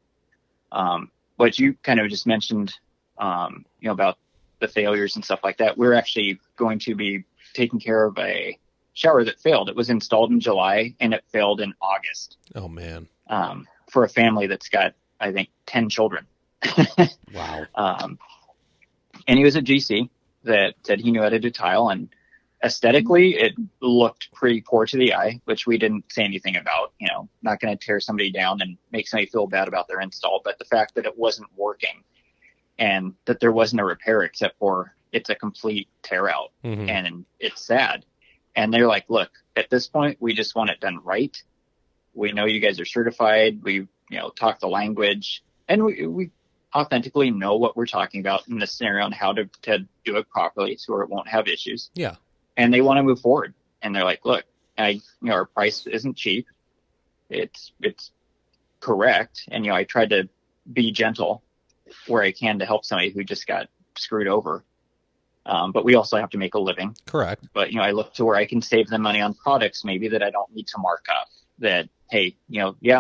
But you kind of just mentioned, about the failures and stuff like that. We're actually going to be taking care of a shower that failed. It was installed in July and it failed in August. Oh man. For a family that's got, I think, 10 children. Wow. And he was a GC that said he knew how to do tile, and aesthetically it looked pretty poor to the eye, which we didn't say anything about. Not going to tear somebody down and make somebody feel bad about their install, but the fact that it wasn't working and that there wasn't a repair except for it's a complete tear out, and it's sad. And they're like, look, at this point, we just want it done right. We know you guys are certified. We, talk the language, and we authentically know what we're talking about in this scenario and how to do it properly so it won't have issues. Yeah. And they want to move forward. And they're like, look, our price isn't cheap. It's correct. And, I tried to be gentle where I can to help somebody who just got screwed over. But we also have to make a living. Correct. But, I look to where I can save them money on products maybe that I don't need to mark up. That, hey,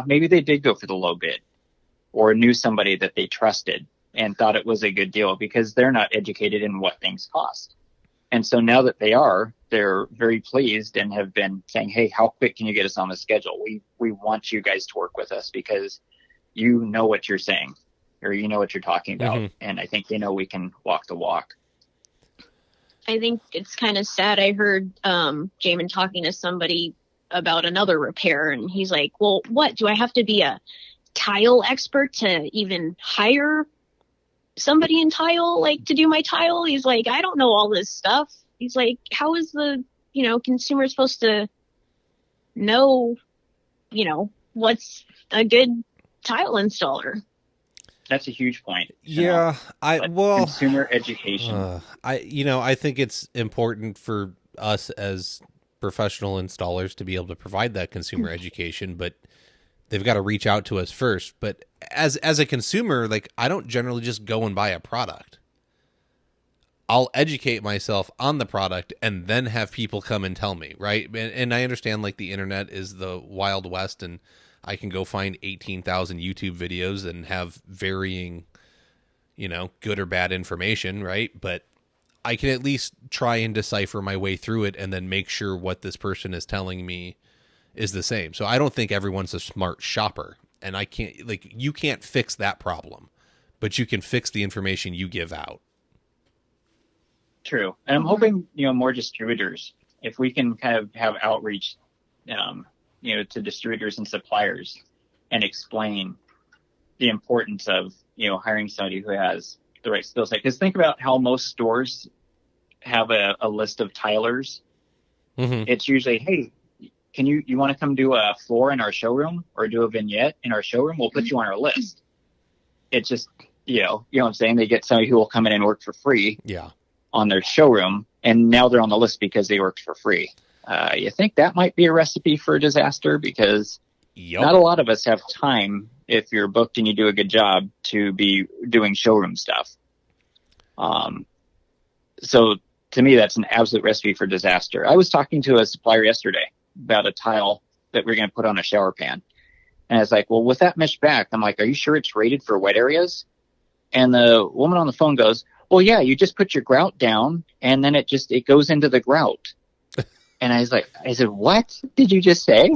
maybe they did go for the low bid or knew somebody that they trusted and thought it was a good deal because they're not educated in what things cost. And so now that they're very pleased and have been saying, hey, how quick can you get us on the schedule? We want you guys to work with us because you know what you're saying or you know what you're talking about. And I think they know we can walk the walk. I think it's kind of sad. I heard Jamin talking to somebody about another repair, and he's like, well, what? Do I have to be a tile expert to even hire somebody in tile, to do my tile? He's like, I don't know all this stuff. He's like, how is the, consumer supposed to know, what's a good tile installer? That's a huge point. Yeah. Consumer education. I think it's important for us as professional installers to be able to provide that consumer education, but they've got to reach out to us first. But as a consumer, I don't generally just go and buy a product. I'll educate myself on the product and then have people come and tell me, right? And I understand the internet is the Wild West and I can go find 18,000 YouTube videos and have varying, good or bad information, right? But I can at least try and decipher my way through it and then make sure what this person is telling me is the same. So I don't think everyone's a smart shopper, and you can't fix that problem. but you can fix the information you give out. True. And I'm hoping, more distributors, if we can kind of have outreach, to distributors and suppliers and explain the importance of, hiring somebody who has the right skill set. Because think about how most stores have a list of tilers. Mm-hmm. It's usually, hey, you want to come do a floor in our showroom or do a vignette in our showroom? We'll put you on our list. It's just, you know what I'm saying? They get somebody who will come in and work for free. Yeah. On their showroom, and now they're on the list because they worked for free. You think that might be a recipe for a disaster? Because not a lot of us have time, if you're booked and you do a good job, to be doing showroom stuff. So to me, that's an absolute recipe for disaster. I was talking to a supplier yesterday about a tile that we're going to put on a shower pan. And I was like, well, with that mesh back, I'm like, are you sure it's rated for wet areas? And the woman on the phone goes, well, yeah, you just put your grout down and then it goes into the grout. And I said, what did you just say?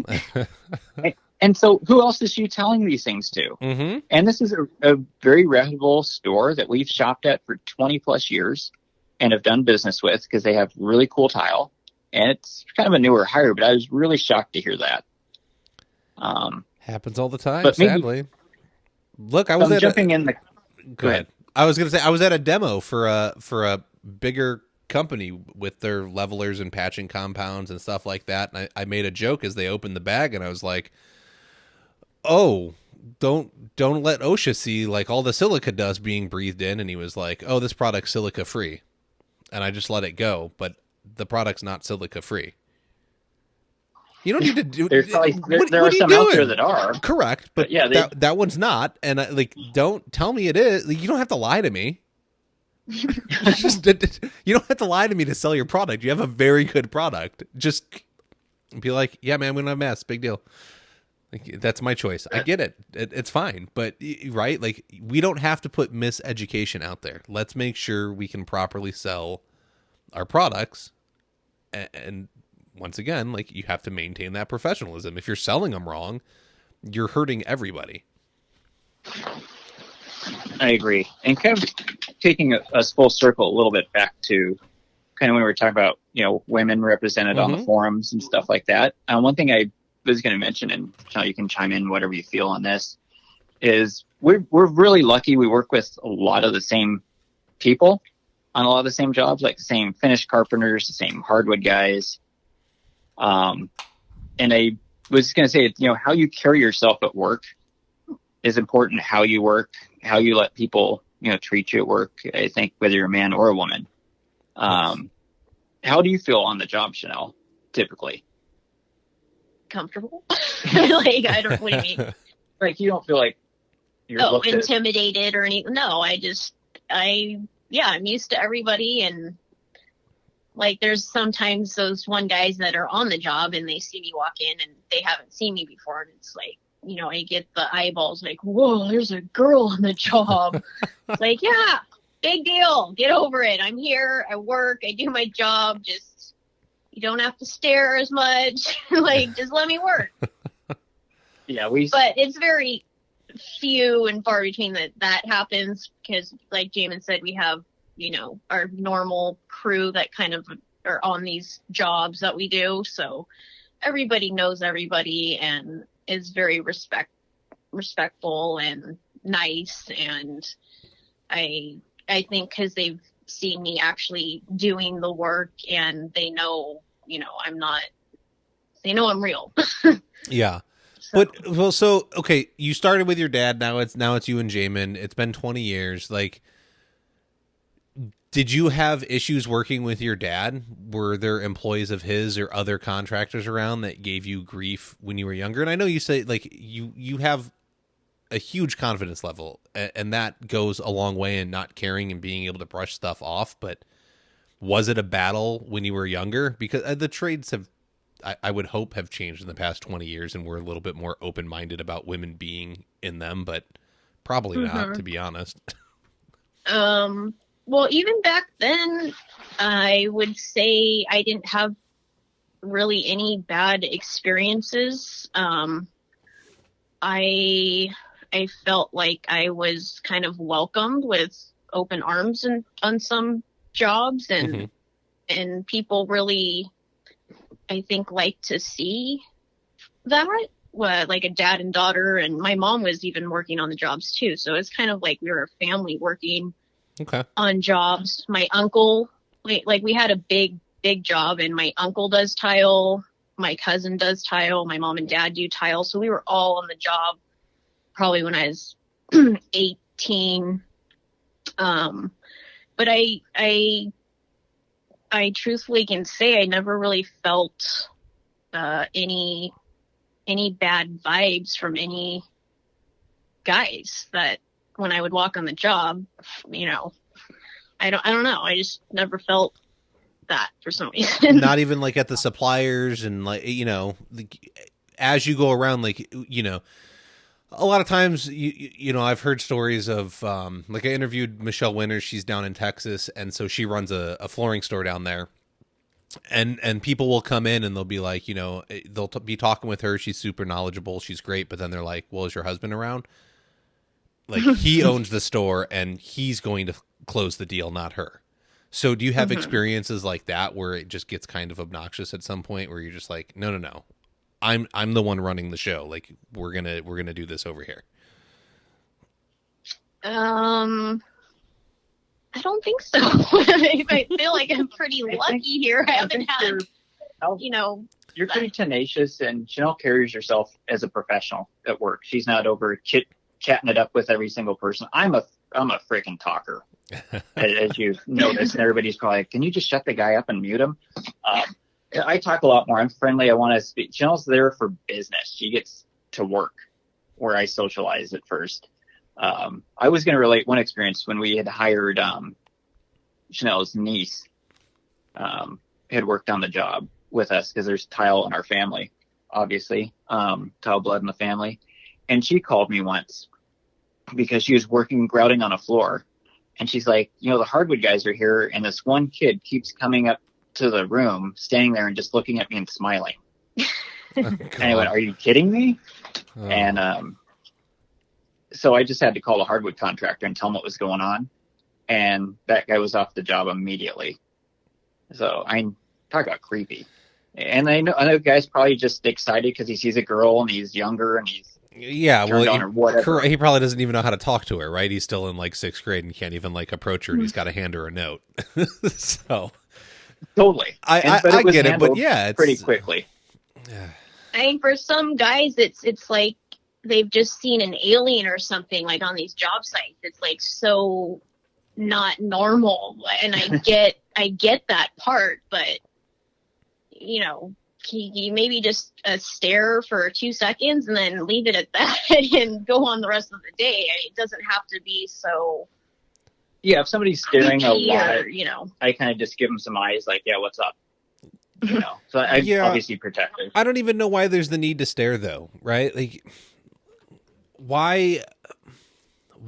And so who else is she telling these things to? Mm-hmm. And this is a very reputable store that we've shopped at for 20 plus years and have done business with because they have really cool tile. And it's kind of a newer hire, but I was really shocked to hear that. Happens all the time, but sadly. Look, I was jumping in the... Go ahead. I was going to say, I was at a demo for a bigger company with their levelers and patching compounds and stuff like that. And I made a joke as they opened the bag, and I was like, oh, don't let OSHA see like all the silica dust being breathed in. And he was like, oh, this product's silica free. And I just let it go, but the product's not silica free. You don't need to do. There are some out there that are correct, but yeah, that one's not. And don't tell me it is. Like, you don't have to lie to me. You don't have to lie to me to sell your product. You have a very good product. Just be like, yeah, man, we don't have masks. Big deal. Like, that's my choice. I get it. It's fine. But right, like, we don't have to put miseducation out there. Let's make sure we can properly sell our products and once again, like, you have to maintain that professionalism. If you're selling them wrong, you're hurting everybody. I agree. And kind of taking us full circle a little bit back to kind of when we were talking about, women represented on the forums and stuff like that. One thing I was going to mention, and you can chime in whatever you feel on this, is we're really lucky. We work with a lot of the same people on a lot of the same jobs, like the same finish carpenters, the same hardwood guys. And I was going to say, how you carry yourself at work is important. How you work, how you let people, treat you at work. I think whether you're a man or a woman. How do you feel on the job, Chanel, typically? Comfortable? Like, I don't, what do you mean? Like, you don't feel like you're intimidated or anything. No, I'm used to everybody, and like, there's sometimes those one guys that are on the job and they see me walk in and they haven't seen me before. And it's like, I get the eyeballs like, whoa, there's a girl on the job. It's like, yeah, big deal. Get over it. I'm here. I work. I do my job. Just, you don't have to stare as much. Like, just let me work. Yeah, but it's very few and far between that happens because, like Jamin said, we have, our normal crew that kind of are on these jobs that we do. So everybody knows everybody and is very respectful and nice. And I think because they've seen me actually doing the work and they know, they know I'm real. Yeah. Okay, you started with your dad. Now it's you and Jamin. It's been 20 years. Like, did you have issues working with your dad? Were there employees of his or other contractors around that gave you grief when you were younger? And I know you say, like, you have a huge confidence level, and that goes a long way in not caring and being able to brush stuff off. But was it a battle when you were younger? Because the trades I would hope, have changed in the past 20 years, and we're a little bit more open-minded about women being in them, but probably not, to be honest. Well, even back then, I would say I didn't have really any bad experiences. I I felt like I was kind of welcomed with open arms and on some jobs, and people really, I think, like to see that. Like a dad and daughter, and my mom was even working on the jobs too. So it's kind of like we were a family working on jobs. My uncle, like we had a big job, and my uncle does tile, my cousin does tile, my mom and dad do tile. So we were all on the job probably when I was 18. But I truthfully can say I never really felt any bad vibes from any guys that when I would walk on the job, I don't know. I just never felt that for some reason. Not even like at the suppliers and like, as you go around, like, a lot of times, I've heard stories of, like I interviewed Michelle Winters. She's down in Texas. And so she runs a flooring store down there. And people will come in and they'll be like, they'll be talking with her. She's super knowledgeable. She's great. But then they're like, well, is your husband around? Like he owns the store and he's going to close the deal, not her. So do you have experiences like that where it just gets kind of obnoxious at some point where you're just like, no, I'm the one running the show. Like we're going to do this over here. I don't think so. I feel like I'm pretty lucky here. I haven't had, You're pretty tenacious, and Chanel carries herself as a professional at work. She's not over chatting it up with every single person. I'm a freaking talker, as you've noticed, and everybody's probably like, can you just shut the guy up and mute him? I talk a lot more. I'm friendly. I want to speak. Chanel's there for business. She gets to work where I socialize at first. I was going to relate one experience when we had hired Chanel's niece, had worked on the job with us because there's tile in our family, obviously, tile blood in the family. And she called me once because she was grouting on a floor. And she's like, the hardwood guys are here. And this one kid keeps coming up to the room, standing there and just looking at me and smiling. And I went, are you kidding me? Oh. And, so I just had to call the hardwood contractor and tell him what was going on. And that guy was off the job immediately. So I talk about creepy. And I know the guy's probably just excited because he sees a girl and he's younger and he's he probably doesn't even know how to talk to her, right? He's still in like 6th grade and can't even like approach her and he's got to hand her a note. So totally. I get it, but yeah, it's pretty quickly. I think for some guys, it's like they've just seen an alien or something, like on these job sites. It's like so not normal. And I get that part, but you maybe just stare for 2 seconds and then leave it at that and go on the rest of the day. It doesn't have to be so. Yeah. If somebody's staring a lot, I kind of just give them some eyes like, yeah, what's up? So I'm obviously protective. I don't even know why there's the need to stare though. Right. Like, why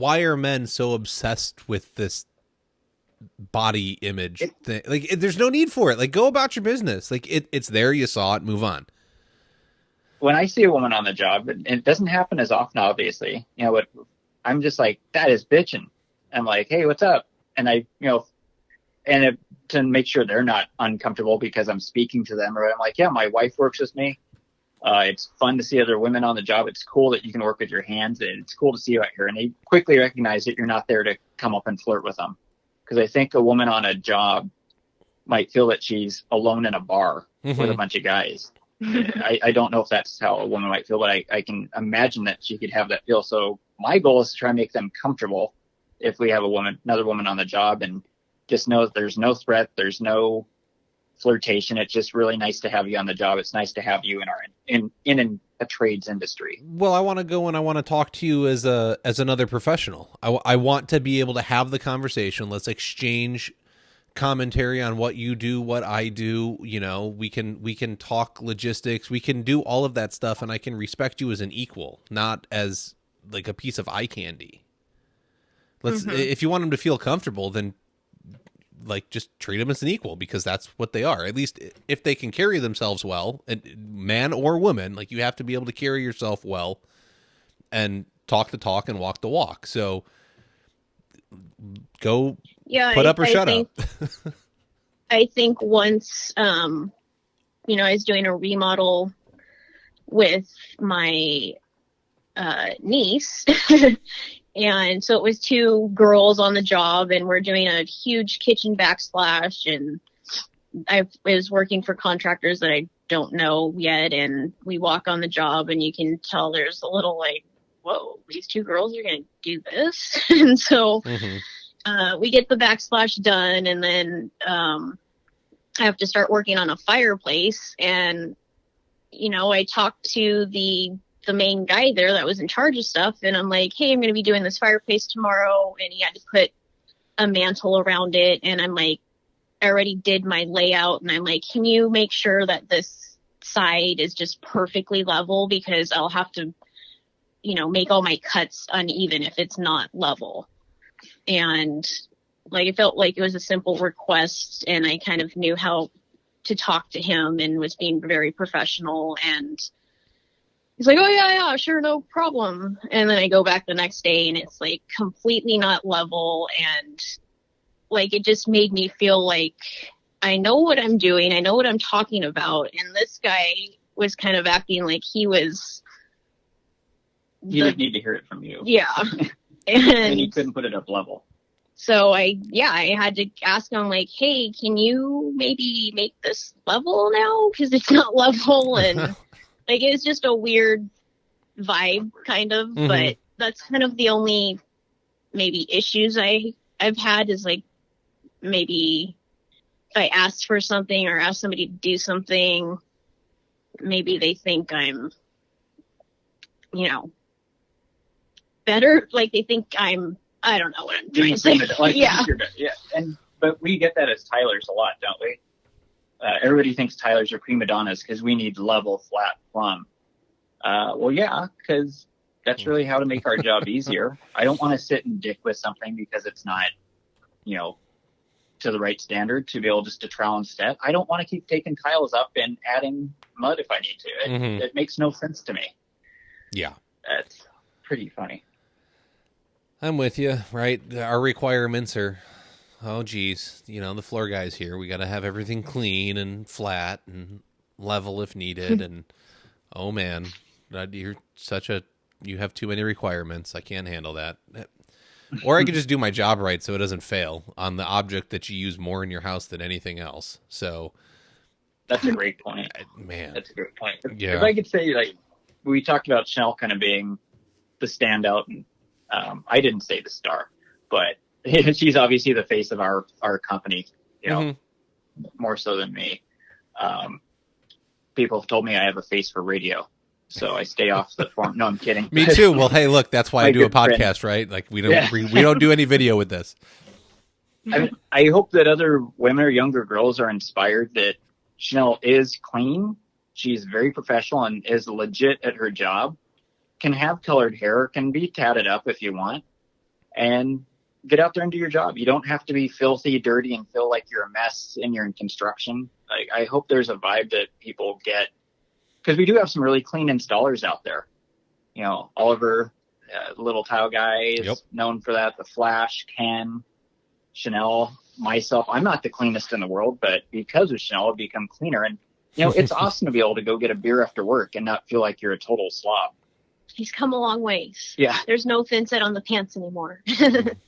are men so obsessed with this body image thing? Like, there's no need for it. Like, go about your business. Like, it's there. You saw it. Move on. When I see a woman on the job, and it doesn't happen as often, obviously, but I'm just like, that is bitching. I'm like, hey, what's up? And to make sure they're not uncomfortable because I'm speaking to them, or I'm like, yeah, my wife works with me. It's fun to see other women on the job. It's cool that you can work with your hands. It's cool to see you out here. And they quickly recognize that you're not there to come up and flirt with them. Because I think a woman on a job might feel that she's alone in a bar with a bunch of guys. I don't know if that's how a woman might feel, but I can imagine that she could have that feel. So my goal is to try and make them comfortable if we have another woman on the job, and just know that there's no threat. There's no flirtation. It's just really nice to have you on the job. It's nice to have you in a trades industry. Well, I want to go and I want to talk to you as another professional. I want to be able to have the conversation. Let's exchange commentary on what you do, what I do. We can talk logistics. We can do all of that stuff, and I can respect you as an equal, not as like a piece of eye candy. If you want them to feel comfortable, then like just treat them as an equal, because that's what they are. At least if they can carry themselves well, and man or woman, like you have to be able to carry yourself well and talk the talk and walk the walk. So go Yeah, put up or shut up. I think once, you know, I was doing a remodel with my niece. And so it was two girls on the job, and we're doing a huge kitchen backsplash. And I was working for contractors that I don't know yet. And we walk on the job, and you can tell there's a little like, whoa, these two girls are going to do this. And so we get the backsplash done, and then I have to start working on a fireplace. And, you know, I talked to the main guy there that was in charge of stuff, and I'm like, hey, I'm going to be doing this fireplace tomorrow, and he had to put a mantle around it. And I'm like, I already did my layout, and I'm like, can you make sure that this side is just perfectly level, because I'll have to, you know, make all my cuts uneven if it's not level. And like, it felt like it was a simple request, and I kind of knew how to talk to him and was being very professional. And he's like, oh yeah, sure, no problem. And then I go back the next day, and it's like completely not level. And like, it just made me feel like I know what I'm doing. I know what I'm talking about. And this guy was kind of acting like he was. He would need to hear it from you. Yeah. And he couldn't put it up level. So I had to ask him, like, hey, can you maybe make this level now? Because it's not level. And like, it was just a weird vibe, kind of. But that's kind of the only maybe issues I've had, is like, maybe if I ask for something or ask somebody to do something, maybe they think I'm, you know, better. Like, they think I don't know what I'm trying to say. Like, yeah. But we get that as Tylers a lot, don't we? Everybody thinks Tylers are prima donnas because we need level, flat, plumb. Well, yeah, because that's really how to make our job easier. I don't want to sit and dick with something because it's not, you know, to the right standard to be able just to trowel and step. I don't want to keep taking tiles up and adding mud if I need to. It makes no sense to me. Yeah. That's pretty funny. I'm with you, right? Our requirements are, oh, geez, you know, the floor guys here, we got to have everything clean and flat and level if needed. And, oh, man, you have too many requirements. I can't handle that. Or I could just do my job right so it doesn't fail on the object that you use more in your house than anything else. So that's a great point. Man. That's a great point. Yeah. If I could say, like, we talked about Chanel kind of being the standout, and I didn't say the star, but she's obviously the face of our company, you know, more so than me. People have told me I have a face for radio, so I stay off the form. No, I'm kidding. Me too. Well, hey, look, that's why I do a podcast, right? Like, we don't do any video with this. I hope that other women or younger girls are inspired that Chanel is clean. She's very professional and is legit at her job. Can have colored hair, can be tatted up if you want, and get out there and do your job. You don't have to be filthy, dirty, and feel like you're a mess and you're in construction. Like, I hope there's a vibe that people get, because we do have some really clean installers out there. You know, Oliver, little tile guy, is known for that. The Flash, Ken, Chanel, myself. I'm not the cleanest in the world, but because of Chanel, I've become cleaner. And, you know, it's awesome to be able to go get a beer after work and not feel like you're a total slob. He's come a long ways. Yeah. There's no thin set on the pants anymore.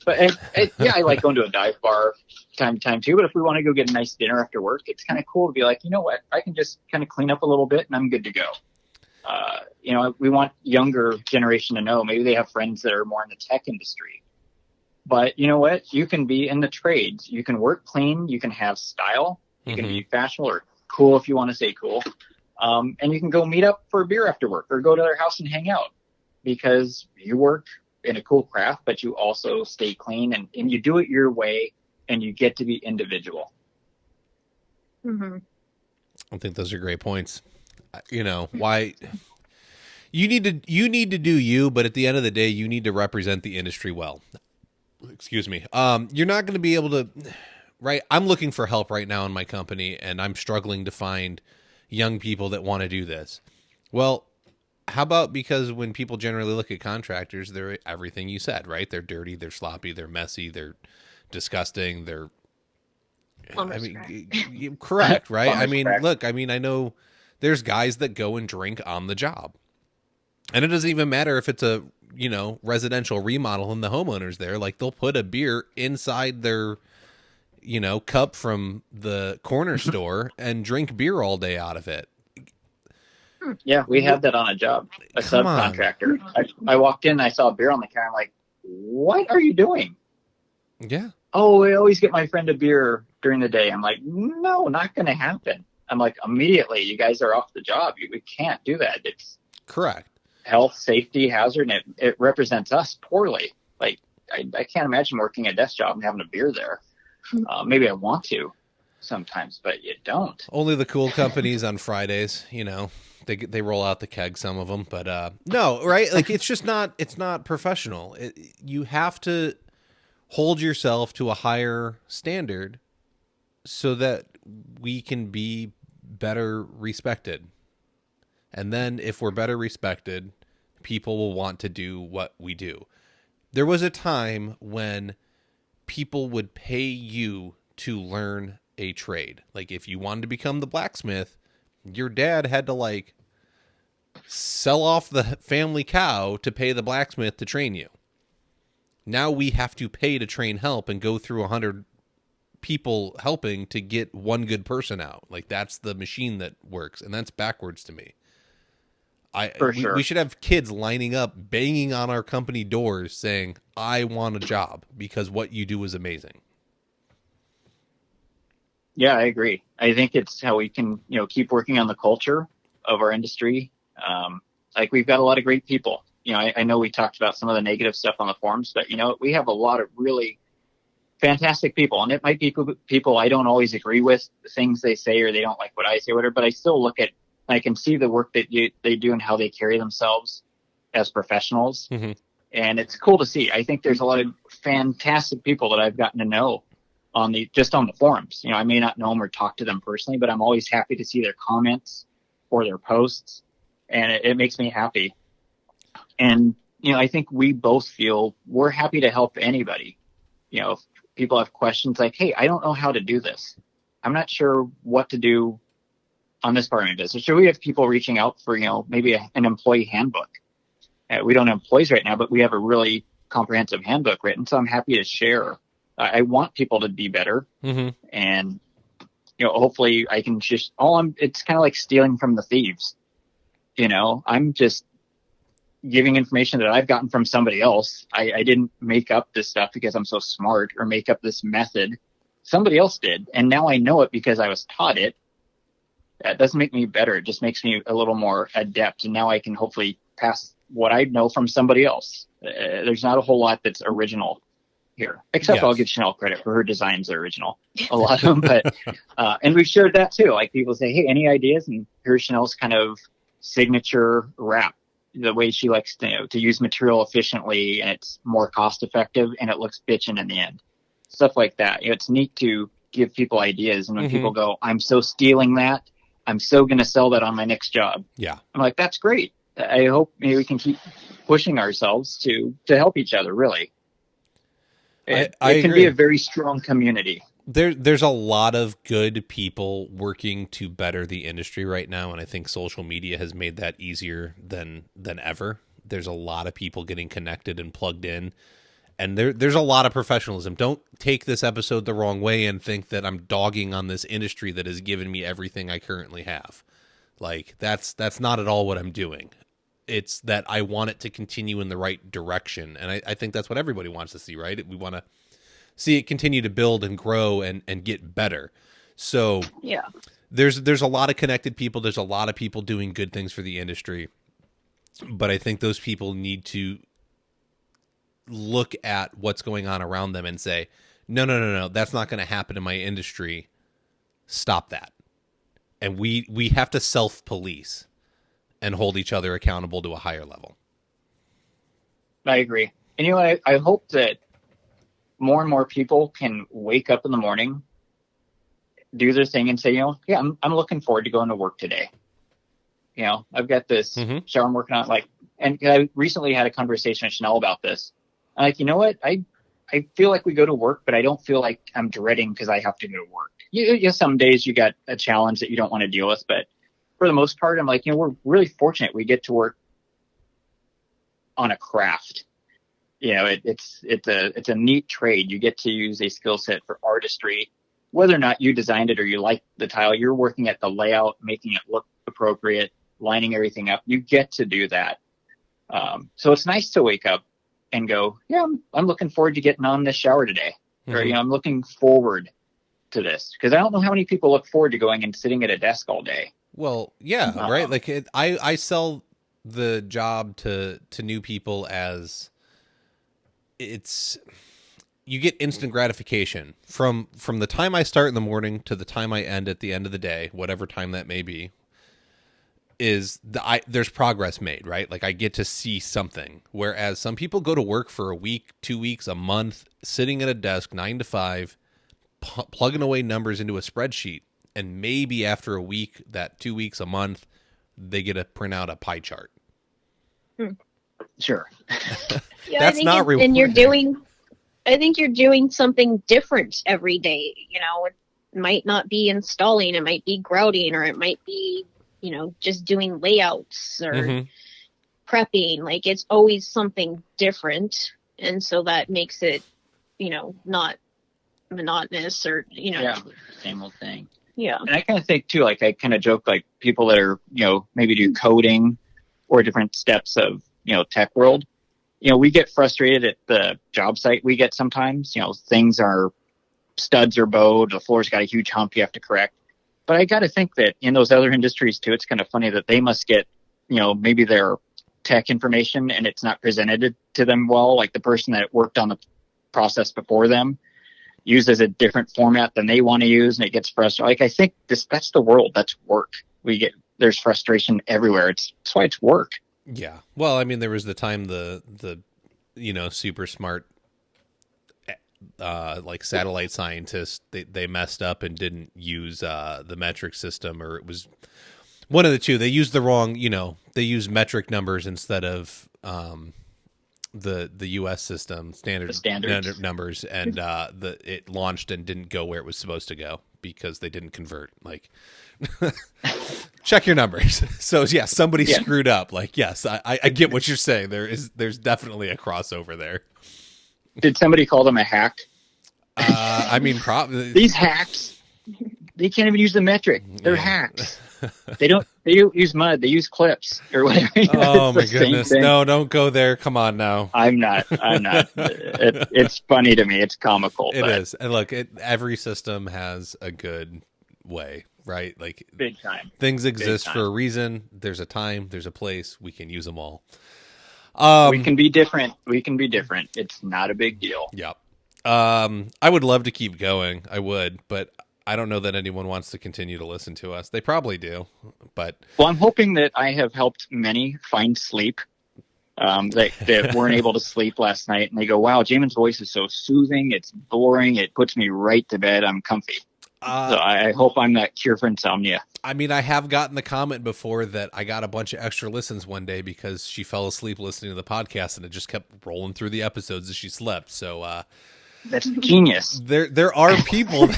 But yeah, I like going to a dive bar time to time too. But if we want to go get a nice dinner after work, it's kind of cool to be like, you know what, I can just kind of clean up a little bit and I'm good to go. You know, we want younger generation to know, maybe they have friends that are more in the tech industry. But you know what? You can be in the trades. You can work clean. You can have style. You can be fashionable or cool if you want to say cool. And you can go meet up for a beer after work or go to their house and hang out because you work in a cool craft, but you also stay clean and you do it your way and you get to be individual. I think those are great points. You know, why you need to do you, but at the end of the day, you need to represent the industry well. Excuse me. You're not going to be able to, right? I'm looking for help right now in my company and I'm struggling to find young people that want to do this. Well, How about because when people generally look at contractors, they're everything you said, right? They're dirty, they're sloppy, they're messy, they're disgusting, they're correct, right? I mean, look, I mean, I know there's guys that go and drink on the job. And it doesn't even matter if it's a, residential remodel and the homeowner's there. Like, they'll put a beer inside their, cup from the corner store and drink beer all day out of it. Yeah, we had that on a job, a subcontractor. I walked in, I saw a beer on the counter. I'm like, what are you doing? Yeah. Oh, I always get my friend a beer during the day. I'm like, no, not going to happen. I'm like, immediately, you guys are off the job. We can't do that. It's correct. Health, safety, hazard, and it represents us poorly. Like, I can't imagine working a desk job and having a beer there. Maybe I want to sometimes, but you don't. Only the cool companies on Fridays, they roll out the keg, some of them, but no, right? Like, it's not professional. You have to hold yourself to a higher standard so that we can be better respected. And then if we're better respected, people will want to do what we do. There was a time when people would pay you to learn a trade. Like, if you wanted to become the blacksmith, your dad had to sell off the family cow to pay the blacksmith to train you. Now we have to pay to train help and go through 100 people helping to get one good person out. Like, that's the machine that works, and that's backwards to me. We should have kids lining up, banging on our company doors saying, I want a job because what you do is amazing. Yeah, I agree. I think it's how we can, keep working on the culture of our industry. We've got a lot of great people. I know we talked about some of the negative stuff on the forums, but, we have a lot of really fantastic people. And it might be people I don't always agree with the things they say, or they don't like what I say, whatever, but I still look at, I can see the work that they do and how they carry themselves as professionals. Mm-hmm. And it's cool to see. I think there's a lot of fantastic people that I've gotten to know on the forums. I may not know them or talk to them personally, but I'm always happy to see their comments or their posts, and it makes me happy. And, I think we both feel we're happy to help anybody. If people have questions like, hey, I don't know how to do this. I'm not sure what to do on this part of my business. So we have people reaching out for, maybe an employee handbook. We don't have employees right now, but we have a really comprehensive handbook written. So I'm happy to share. I want people to be better. Mm-hmm. And, hopefully I can just, it's kind of like stealing from the thieves. I'm just giving information that I've gotten from somebody else. I didn't make up this stuff because I'm so smart or make up this method. Somebody else did. And now I know it because I was taught it. That doesn't make me better. It just makes me a little more adept. And now I can hopefully pass what I know from somebody else. There's not a whole lot that's original here, except I'll give Chanel credit for her designs are original. A lot of them, but, and we've shared that too. Like, people say, hey, any ideas? And here's Chanel's kind of signature wrap, the way she likes to use material efficiently, and it's more cost effective, and it looks bitchin' in the end. Stuff like that. It's neat to give people ideas. And when people go, I'm so stealing that, I'm so going to sell that on my next job. Yeah. I'm like, that's great. I hope maybe we can keep pushing ourselves to help each other, really. It can be a very strong community. There's a lot of good people working to better the industry right now, and I think social media has made that easier than ever. There's a lot of people getting connected and plugged in, and there's a lot of professionalism. Don't take this episode the wrong way and think that I'm dogging on this industry that has given me everything I currently have. Like, that's not at all what I'm doing. It's that I want it to continue in the right direction, and I think that's what everybody wants to see, right? We want to see it continue to build and grow and get better. So yeah, there's a lot of connected people. There's a lot of people doing good things for the industry, but I think those people need to look at what's going on around them and say, no, that's not going to happen in my industry. Stop that. And we have to self-police and hold each other accountable to a higher level. I agree. And I hope that more and more people can wake up in the morning, do their thing, and say, yeah, I'm looking forward to going to work today. I've got this shower I'm working on, like, and I recently had a conversation with Chanel about this. I'm like, you know what? I feel like we go to work, but I don't feel like I'm dreading because I have to go to work. Some days you got a challenge that you don't want to deal with, but for the most part, I'm like, we're really fortunate we get to work on a craft. It's a neat trade. You get to use a skill set for artistry, whether or not you designed it or you like the tile. You're working at the layout, making it look appropriate, lining everything up. You get to do that. So it's nice to wake up and go, yeah, I'm looking forward to getting on this shower today. Or, I'm looking forward to this, because I don't know how many people look forward to going and sitting at a desk all day. Well, yeah, right. Like I sell the job to new people as you get instant gratification from the time I start in the morning to the time I end at the end of the day, whatever time that may be. There's progress made, right? Like I get to see something, whereas some people go to work for a week, 2 weeks, a month, sitting at a desk 9 to 5, plugging away numbers into a spreadsheet, and maybe after a week, that 2 weeks, a month, they get to print out a pie chart. Sure. Yeah, That's not rewarding. And I think you're doing something different every day. It might not be installing, it might be grouting, or it might be just doing layouts or prepping. Like, it's always something different. And so that makes it, not monotonous or, Yeah, same old thing. Yeah. And I kind of think too, like I kind of joke, like people that are, maybe do coding or different steps of, tech world, we get frustrated at the job site. We get sometimes, things are studs are bowed, the floor's got a huge hump you have to correct. But I got to think that in those other industries too, it's kind of funny that they must get, maybe their tech information and it's not presented to them well. Like the person that worked on the process before them uses a different format than they want to use, and it gets frustrating. Like I think that's the world. That's work. There's frustration everywhere. That's why it's work. Yeah. Well, I mean, there was the time the super smart like satellite scientists, they messed up and didn't use the metric system, or it was one of the two. They used the wrong, they used metric numbers instead of the US system standard numbers, and it launched and didn't go where it was supposed to go because they didn't convert. Like, check your numbers. So yeah, somebody screwed up. Like, yes, I get what you're saying. There's definitely a crossover there. Did somebody call them a hack? I mean, probably these hacks. They can't even use the metric. They're hacks. They use mud. They use clips or whatever. Oh my goodness! No, don't go there. Come on now. I'm not. It's funny to me. It's comical. It is. And look, every system has a good way, right? Like big time. Things exist for a reason. There's a time. There's a place. We can use them all. We can be different. It's not a big deal. Yep. I would love to keep going. I would, but I don't know that anyone wants to continue to listen to us. They probably do, but well, I'm hoping that I have helped many find sleep. That weren't able to sleep last night, and they go, "Wow, Jamin's voice is so soothing. It's boring. It puts me right to bed. I'm comfy." So I hope I'm that cure for insomnia. I mean, I have gotten the comment before that I got a bunch of extra listens one day because she fell asleep listening to the podcast, and it just kept rolling through the episodes as she slept. So that's genius. There are people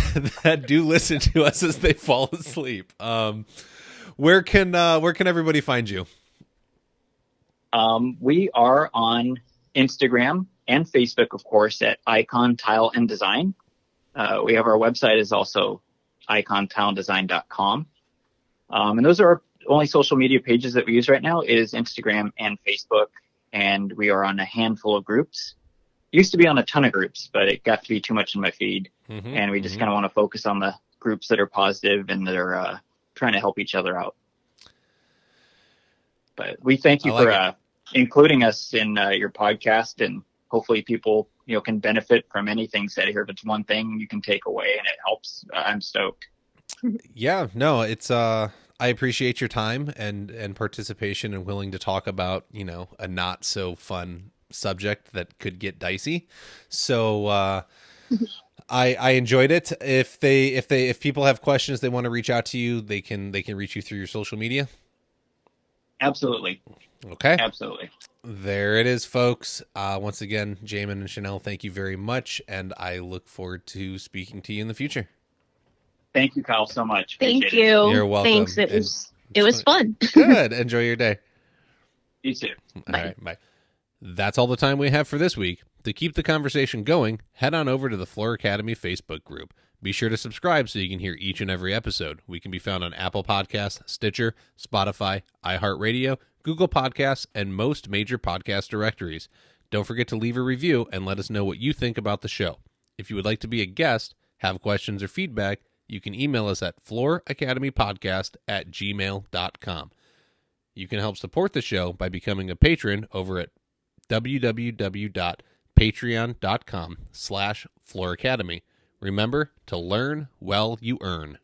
that do listen to us as they fall asleep. Where can everybody find you? We are on Instagram and Facebook, of course, at Icon Tile and Design. We have our website is also icontileanddesign.com. And those are our only social media pages that we use right now is Instagram and Facebook. And we are on a handful of groups. Used to be on a ton of groups, but it got to be too much in my feed. And we just kind of want to focus on the groups that are positive and that are trying to help each other out. But we thank you for including us in your podcast, and hopefully people can benefit from anything said here. If it's one thing you can take away and it helps, I'm stoked. Yeah, no, it's I appreciate your time and participation and willing to talk about a not so fun subject that could get dicey. So I enjoyed it. If people have questions, they want to reach out to you, they can reach you through your social media. Absolutely. Okay. Absolutely. There it is, folks. Once again, Jamen and Chanel, thank you very much, and I look forward to speaking to you in the future. Thank you, Kyle, so much. Thank Appreciate it. you. You're welcome. Thanks. It was fun. Good. Enjoy your day. You too. All right. Bye. That's all the time we have for this week. To keep the conversation going, head on over to the Floor Academy Facebook group. Be sure to subscribe so you can hear each and every episode. We can be found on Apple Podcasts, Stitcher, Spotify, iHeartRadio, Google Podcasts, and most major podcast directories. Don't forget to leave a review and let us know what you think about the show. If you would like to be a guest, have questions or feedback, you can email us at flooracademypodcast@gmail.com. You can help support the show by becoming a patron over at www.patreon.com/flooracademy. Remember to learn while you earn.